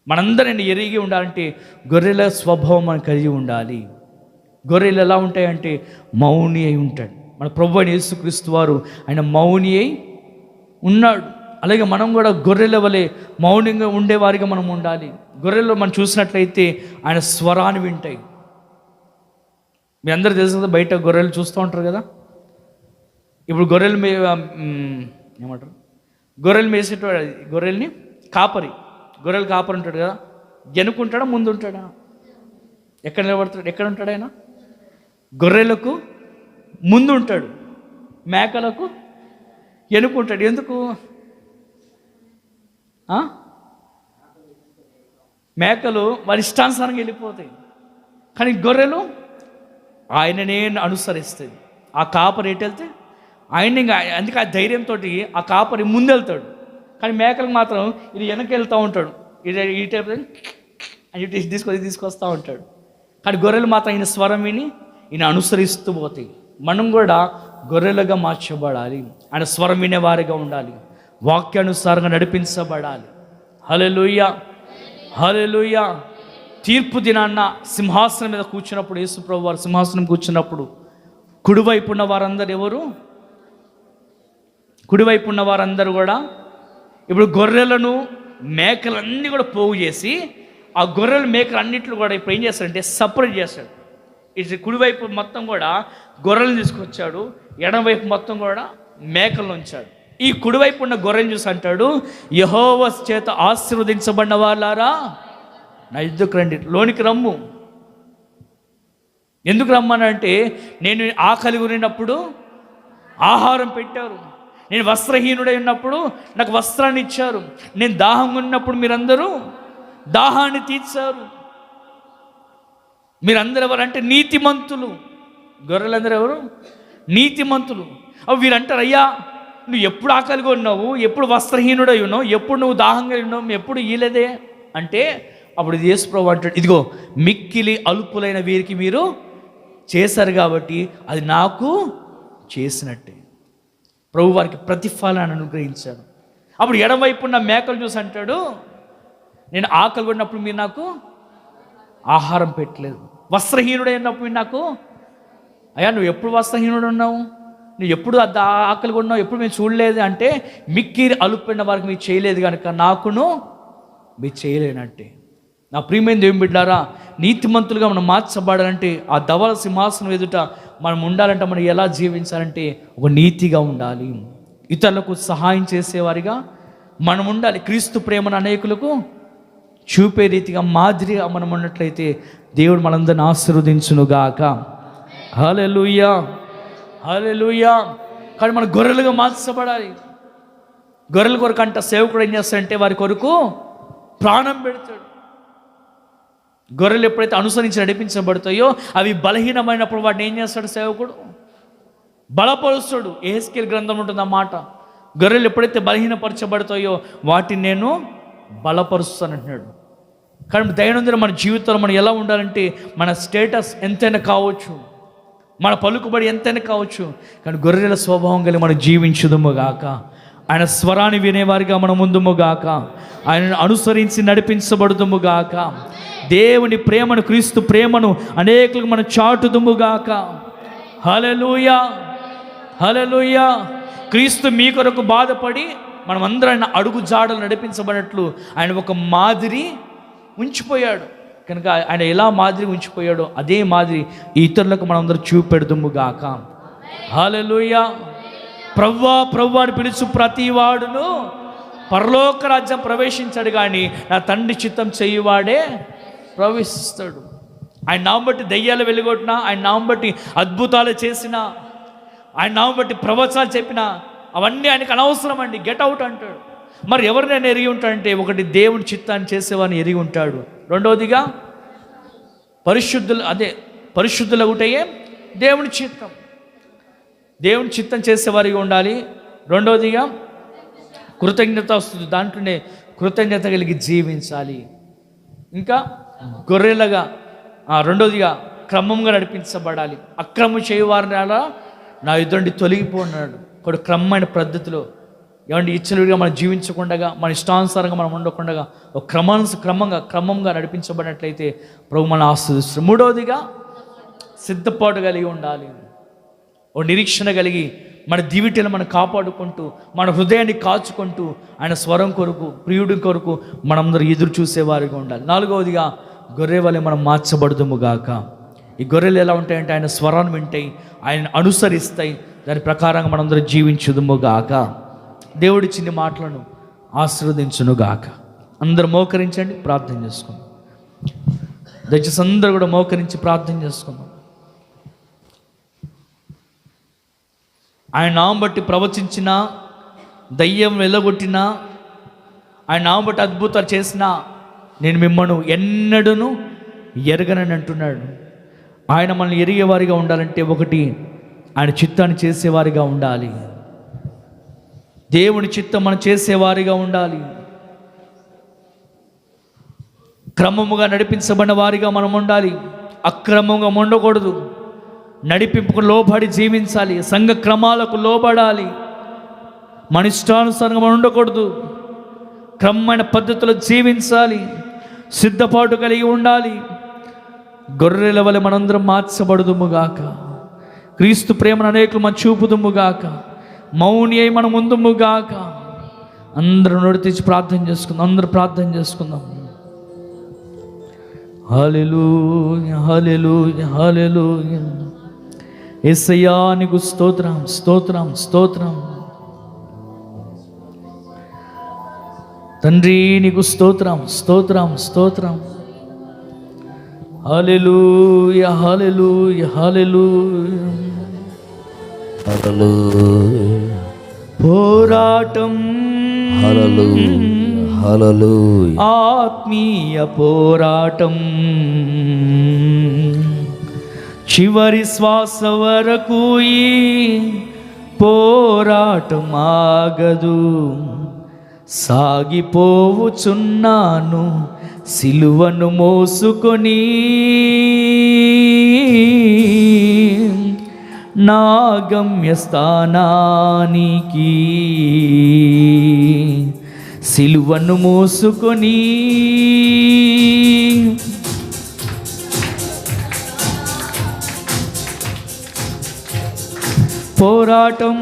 మనందరం ఎరిగి ఉండాలంటే గొర్రెల స్వభావం మనం కలిగి ఉండాలి. గొర్రెలు ఎలా ఉంటాయంటే మౌని అయి ఉంటాడు. మన ప్రభువైన యేసుక్రీస్తు వారు ఆయన మౌని అయి ఉన్నాడు. అలాగే మనం కూడా గొర్రెల వలె మౌనంగా ఉండేవారిగా మనం ఉండాలి. గొర్రెల్లో మనం చూసినట్లయితే ఆయన స్వరాన్ని వింటాయి. మీ అందరూ తెలుసు కదా, బయట గొర్రెలు చూస్తూ ఉంటారు కదా. ఇప్పుడు గొర్రెలు ఏమంటారు, గొర్రెలు మేసేటవాడు, గొర్రెల్ని కాపరి, గొర్రెలు కాపరి ఉంటాడు కదా. వెనుకుంటాడా ముందు ఉంటాడా? ఎక్కడ నిలబడతాడు? ఎక్కడ ఉంటాడు ఆయన? గొర్రెలకు ముందు ఉంటాడు, మేకలకు వెనుకుంటాడు. ఎందుకు? మేకలు వారి ఇష్టానుసారంగా వెళ్ళిపోతాయి, కానీ గొర్రెలు ఆయననే అనుసరిస్తుంది. ఆ కాపరి ఎటు వెళ్తే ఆయన ఇంకా, అందుకే ఆ ధైర్యంతో ఆ కాపరి ముందు వెళ్తాడు. కానీ మేకలకు మాత్రం ఇది వెనక్కి వెళ్తూ ఉంటాడు, ఇది ఈ టైప్ అని తీసుకొస్తూ ఉంటాడు. కానీ గొర్రెలు మాత్రం ఈయన స్వరం విని ఈయన అనుసరిస్తూ పోతాయి. మనం కూడా గొర్రెలుగా మార్చబడాలి, ఆయన స్వరం వినేవారిగా ఉండాలి, వాక్యానుసారంగా నడిపించబడాలి. హల్లెలూయా, హల్లెలూయా. తీర్పు దినాన్న సింహాసనం మీద కూర్చున్నప్పుడు, యేసు ప్రభువు వారు సింహాసనం కూర్చున్నప్పుడు కుడివైపు ఉన్న వారందరూ ఎవరు? కుడివైపు ఉన్న వారందరూ కూడా ఇప్పుడు గొర్రెలను మేకలన్నీ కూడా పోగు చేసి ఆ గొర్రెల మేకలు అన్నింటిలో కూడా ఇప్పుడు ఏం చేస్తాడంటే సపరేట్ చేస్తాడు. ఇటు కుడివైపు మొత్తం కూడా గొర్రెలను తీసుకొచ్చాడు, ఎడమవైపు మొత్తం కూడా మేకలను ఉంచాడు. ఈ కుడివైపు ఉన్న గొర్రెను చూసి అంటాడు, యెహోవా చేత ఆశీర్వదించబడిన వాళ్ళారా నా యుద్ధకు రండి, లోనికి రమ్ము. ఎందుకు రమ్మనంటే, నేను ఆకలి ఉన్నప్పుడు ఆహారం పెట్టారు, నేను వస్త్రహీనుడై ఉన్నప్పుడు నాకు వస్త్రాన్ని ఇచ్చారు, నేను దాహం ఉన్నప్పుడు మీరందరూ దాహాన్ని తీర్చారు. మీరందరూ ఎవరంటే నీతిమంతులు. గొర్రెలందరూ ఎవరు? నీతిమంతులు. అవి వీరంటారు, అయ్యా నువ్వు ఎప్పుడు ఆకలిగా ఉన్నావు, ఎప్పుడు వస్త్రహీనుడై ఉన్నావు, ఎప్పుడు నువ్వు దాహంగా ఉన్నావు, ఎప్పుడు ఈలేదే అంటే, అప్పుడు యేసు ప్రభువు అంటాడు, ఇదిగో మిక్కిలి అల్పులైన వీరికి మీరు చేశారు కాబట్టి అది నాకు చేసినట్టే. ప్రభు వారికి ప్రతిఫలాన్ని అనుగ్రహించాడు. అప్పుడు ఎడమవైపు ఉన్న మేకలు చూసి అంటాడు, నేను ఆకలి ఉన్నప్పుడు మీరు నాకు ఆహారం పెట్టలేదు, వస్త్రహీనుడు అయినప్పుడు మీరు నాకు, అయ్యా నువ్వు ఎప్పుడు వస్త్రహీనుడు ఉన్నావు, నువ్వు ఎప్పుడు ఆకలిగా ఉన్నావు, ఎప్పుడు మేము చూడలేదు అంటే, మిక్కిలి అలుపైన వారికి మీరు చేయలేదు కనుక నాకును మీరు చేయలేనంటే. నా ప్రియమైన దేవుని బిడ్డారా, నీతిమంతులుగా మనం మార్చబడాలంటే, ఆ ధవల సింహాసనం ఎదుట మనం ఉండాలంటే, మనం ఎలా జీవించాలంటే ఒక నీతిగా ఉండాలి, ఇతరులకు సహాయం చేసేవారిగా మనం ఉండాలి, క్రీస్తు ప్రేమను అనేకులకు చూపే రీతిగా మాదిరిగా మనం ఉన్నట్లయితే దేవుడు మనందరిని ఆశీర్వదించునుగాక. హల్లెలూయా, హల్లెలూయా. కానీ మన గొర్రెలుగా మార్చబడాలి. గొర్రెల కొరకు అంట సేవకుడు ఏం చేస్తాడంటే వారి కొరకు ప్రాణం పెడతాడు. గొర్రెలు ఎప్పుడైతే అనుసరించి నడిపించబడతాయో అవి బలహీనమైనప్పుడు వాటిని ఏం చేస్తాడు సేవకుడు? బలపరుస్తాడు. యెహెజ్కేలు గ్రంథం ఉంటుంది ఆ మాట. గొర్రెలు ఎప్పుడైతే బలహీనపరచబడతాయో వాటిని నేను బలపరుస్తానంటున్నాడు. కానీ దైనందిన మన జీవితంలో మనం ఎలా ఉండాలంటే, మన స్టేటస్ ఎంతైనా కావచ్చు, మన పలుకుబడి ఎంతైనా కావచ్చు, కానీ గొర్రెల స్వభావం కలిగి మనం జీవించుదుము గాక. ఆయన స్వరాన్ని వినేవారిగా మనం ముందుము గాక. ఆయనను అనుసరించి నడిపించబడుదుము గాక. దేవుని ప్రేమను, క్రీస్తు ప్రేమను అనేకులకు మనం చాటుదుము గాక. హల్లెలూయా, హల్లెలూయా. క్రీస్తు మీ కొరకు బాధపడి మనం అందరం ఆయన అడుగు జాడలు నడిపించబడినట్లు ఆయన ఒక మాదిరి ఉంచిపోయాడు. కనుక ఆయన ఎలా మాదిరి ఉంచిపోయాడో అదే మాదిరి ఇతరులకు మనం అందరూ చూపెడుదుము గాక. హల్లెలూయా. ప్రవ్వా ప్రవ్వా అని పిలుచు ప్రతి వాడును పరలోక రాజ్యం ప్రవేశించాడు, కానీ నా తండ్రి చిత్తం చేయువాడే ప్రవేశిస్తాడు. ఆయన నామం బట్టి దయ్యాలు వెలుగొట్టినా, ఆయన నామం బట్టి అద్భుతాలు చేసినా, ఆయన నామం బట్టి ప్రవచనాలు చెప్పినా అవన్నీ ఆయనకు అనవసరం అండి. గెట్ అవుట్ అంటాడు. మరి ఎవరినైనా ఎరిగి ఉంటాడంటే, ఒకటి దేవుని చిత్తాన్ని చేసేవాడిని ఎరిగి ఉంటాడు. రెండవదిగా పరిశుద్ధులు ఒకటయే దేవుని చిత్తం, దేవుని చిత్తం చేసేవారిగా ఉండాలి. రెండవదిగా కృతజ్ఞత వస్తుంది, దాంట్లోనే కృతజ్ఞత కలిగి జీవించాలి. ఇంకా గొర్రెలుగా రెండవదిగా క్రమంగా నడిపించబడాలి. అక్రమం చేయవారిని అలా నా యుద్ధండి తొలగిపోన్నాడు. ఒక క్రమమైన పద్ధతిలో ఏమంటే ఇచ్చలుడిగా మనం జీవించకుండా, మన ఇష్టానుసారంగా మనం ఉండకుండా ఒక క్రమంగా నడిపించబడినట్లయితే ప్రభు మన ఆస్వాదిస్తాడు. మూడవదిగా సిద్ధపాటు కలిగి ఉండాలి. ఓ నిరీక్షణ కలిగి మన దివిటీలను మనం కాపాడుకుంటూ, మన హృదయాన్ని కాచుకుంటూ, ఆయన స్వరం కొరకు, ప్రియుడి కొరకు మనందరూ ఎదురు చూసేవారిగా ఉండాలి. నాలుగవదిగా గొర్రె వలె మనం మార్చబడుదుముగాక. ఈ గొర్రెలు ఎలా ఉంటాయంటే ఆయన స్వరాన్ని వింటాయి, ఆయన అనుసరిస్తాయి, దాని ప్రకారంగా మనందరూ జీవించుదుముగాక. దేవుడి చిన్ని మాటలను ఆశీర్వదించునుగాక. అందరూ మోకరించండి, ప్రార్థన చేసుకుందాం. దయచేసి అందరూ కూడా మోకరించి ప్రార్థన చేసుకుందాం. ఆయన నామం బట్టి ప్రవచించిన, దయ్యం వెళ్ళగొట్టినా, ఆయన నామం బట్టి అద్భుతాలు చేసినా నేను మిమ్మల్ని ఎన్నడూను ఎరగనని అంటున్నాడు. ఆయన మనల్ని ఎరిగేవారిగా ఉండాలంటే ఒకటి ఆయన చిత్తాన్ని చేసేవారిగా ఉండాలి. దేవుని చిత్తం మనం చేసేవారిగా ఉండాలి. క్రమముగా నడిపించబడిన వారిగా మనం ఉండాలి. అక్రమంగా ఉండకూడదు. నడిపింపుకు లోబడి జీవించాలి. సంఘ క్రమాలకు లోబడాలి. మన ఇష్టానుసారంగా మనం ఉండకూడదు. క్రమమైన పద్ధతిలో జీవించాలి. సిద్ధపాటు కలిగి ఉండాలి. గొర్రెల వలె మనందరం మార్చబడుదుముగాక. క్రీస్తు ప్రేమను అనేకులు మనం చూపుదుముగాక. మౌని అయి మనం ముందుముగాక. అందరూ నోటి తెచ్చి ప్రార్థన చేసుకుందాం. అందరూ ప్రార్థన చేసుకుందాం. హల్లెలూయా, హల్లెలూయా, హల్లెలూయా. యేసయ్యా నీకు స్తోత్రం, స్తోత్రం, స్తోత్రం. తండ్రి నీకు స్తోత్రం, స్తోత్రం, స్తోత్రం. హల్లెలూయా, హల్లెలూయా, హల్లెలూయా. పోరాటం, ఆత్మీయ పోరాటం, చివరి శ్వాస వరకు ఈ పోరాటం ఆగదు. సాగిపోవుచున్నాను సిలువను మోసుకొని, నా గమ్యస్థానానికి సిలువను మోసుకొని. పోరాటం,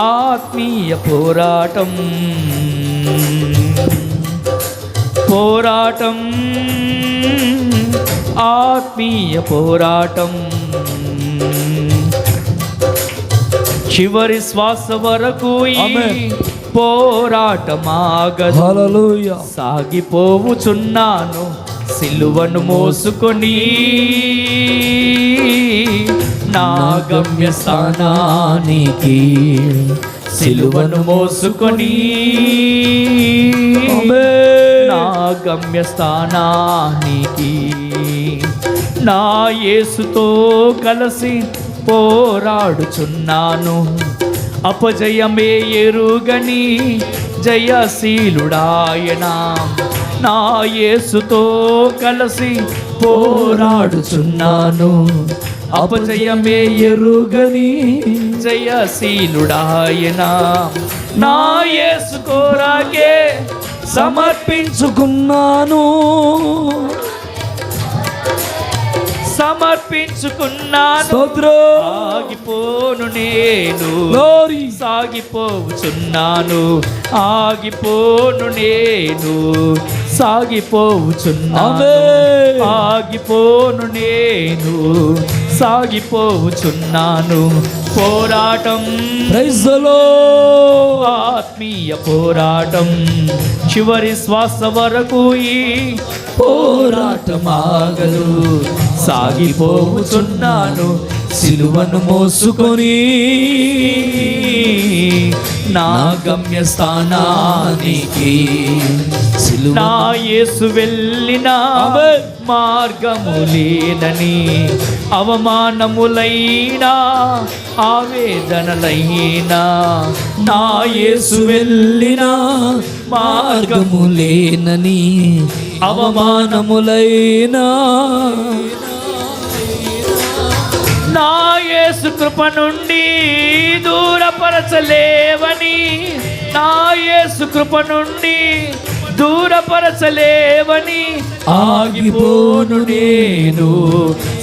ఆత్మీయ పోరాటం, పోరాటం, ఆత్మీయ పోరాటం, చివరి శ్వాస వరకు పోరాటమాగదు.
హల్లెలూయా.
సాగిపోవుచున్నాను సిలువను మోసుకొని, నా గమ్యస్థానానికి సిలువను మోసుకొని, నా గమ్యస్థానానికి నా యేసుతో కలిసి పోరాడుచున్నాను. అపజయమే ఎరుగని జయశీలుడాయన, నా యేసుతో కలిసి పోరాడుచున్నాను. అపజయమే ఎరుగని జయశీలుడాయన, నా యేసు కోరాకే సమర్పించుకున్నాను, సమర్పించుకున్నాను. ఆగిపోను నేను, సాగిపోవుచున్నాను. ఆగిపోను నేను, సాగిపోవుచున్నాను. ఆగిపోను నేను, సాగిపోవుచున్నాను. పోరాటం
ప్రైజ్ ది లార్డ్.
ఆత్మీయ పోరాటం చివరి శ్వాస వరకు ఈ
పోరాటం ఆగదు.
సాగిపోవుచున్నాను.
సిలువను మోసుకొని
నా
గమ్య స్థానానికి సిలువ
నా యేసు వెళ్ళిన మార్గము లేదని అవమానములైనా ఆవేదనలైనా
నా యేసు వెళ్ళిన మార్గము లేనని అవమానములైనా
నా యేసు కృప నుండి దూరపరచలేవని, నా యేసు కృప నుండి దూరపరచలేవని
ఆగిపోను నేను,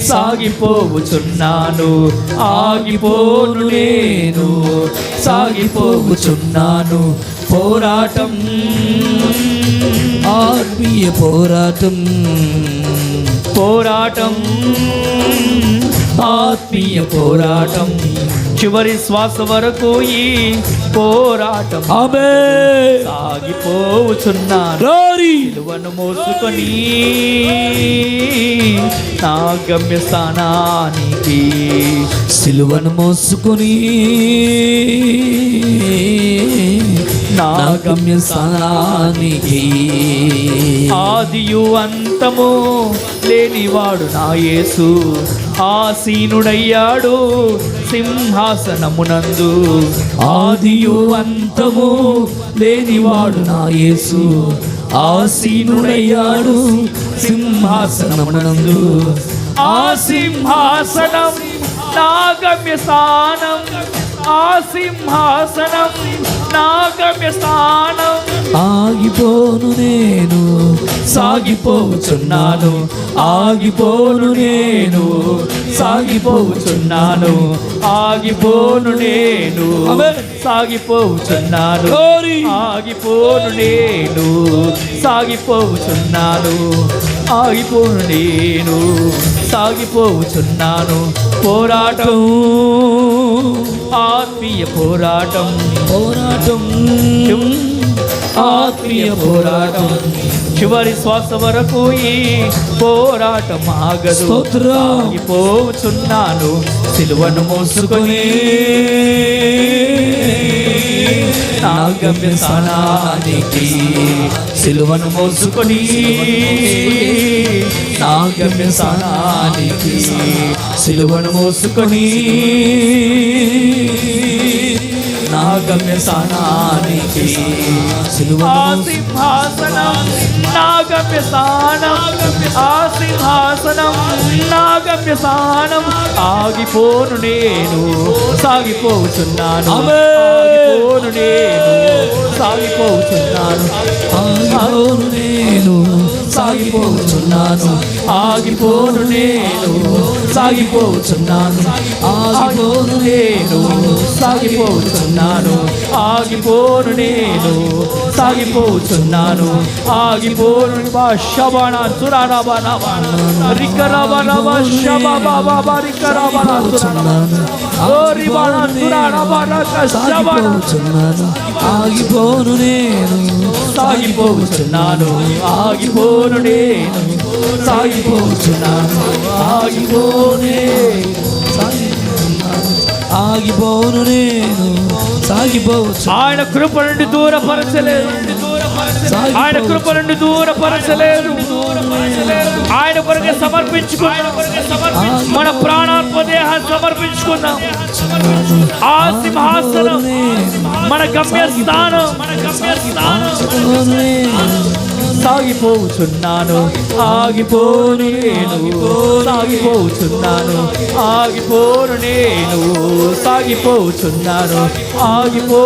సాగిపోవుచున్నాను.
ఆగిపోను నేను, సాగిపోవుచున్నాను. పోరాటం ఆత్మీయ పోరాటం,
పోరాటం
ఆత్మీయ పోరాటం
చివరి శ్వాస వరకు ఈ పోరాటం
ఆమేన్.
సాగిపోవుచున్నాను.
గ్లోరీ.
సిలువను మోసుకొని నా గమ్య స్థానానికి,
సిలువను మోసుకొని నా గమ్య స్థానానికి
ఆదియు అంతము లేనివాడు నా యేసు ఆసీనుడయ్యాడు సింహాసనమునందు.
ఆదియు అంతము లేనివాడు నా యేసు ఆసీనుడయ్యాడు సింహాసనమునందు.
ఆ సింహాసనం నా గమ్య స్థానం, ఆ సింహాసనం నా గమ్య స్థానం.
ఆగిపోను నేను, సాగిపోచున్నాను. ఆగిపోను నేను,
సాగిపోవుచున్నాను. ఆగిపోను నేను, సాగిపోవుచున్నాను.
గ్లోరీ.
ఆగిపోను నేను, సాగిపోవుచున్నాను. ఆగిపోను నేను, సాగిపోవుచున్నాను. పోరాటం ఆత్మీయ పోరాటం,
పోరాటం
ఆత్మీయ పోరాటం చివరి శ్వాస వరకు ఈ పోరాటం ఆగదు.
స్తోత్రం.
సాగిపోచున్నాను. సిలువను మోసుకొని నా గమ్య స్థానానికి,
సిలువను మోసుకొని నా గమ్య స్థానానికి, సిలువను మోసుకొని నా గమ్య స్థానానికి,
ఆ
సిలువను
సింహాసనం నా గమ్య స్థానం, ఆ సింహాసనం నా గమ్య స్థానం. ఆగిపోను నేను, సాగిపోచున్నాను. ఆగిపోను నేను, సాగిపోచున్నాను.
ఆగిపోను నేను, సాగిపోచున్నాను.
ఆగిపోను నేను, సాగిపోచున్నాను. ఆగిపోను నేను, సాగిపోచున్నాను. ఆగిపోను నేను, సాగిపోచున్నాను. ఆగిపోను శబన సురారబన రికరబన శబబబ రికరబన సురారబన ఓరిబన సురారబన శబన.
సాగిపోచున్నాను. ఆగిపోను నేను,
సాగిపోచున్నాను. ఆగిపోను నేను, సాగిపోచున్నాను. ఆగిపోనే
ఆగిపోను నేను, సాగిపోవచ్చు.
ఆయన కృప నుండి దూరపరచలేదు, ఆయన కృప నుండి దూరపరచలేదు. ఆయన కొరకే సమర్పించుకున్నాం, మన ప్రాణాత్మ దేహాన్ని సమర్పించుకున్నాం. ఆ సింహాసనం మన గమ్య స్థానం, మన గమ్య స్థానం. సాగిపోచున్నాను. ఆగిపోను నేను, సాగిపోచున్నాను. ఆగిపోను నేను, సాగిపోచున్నాను. ఆగిపో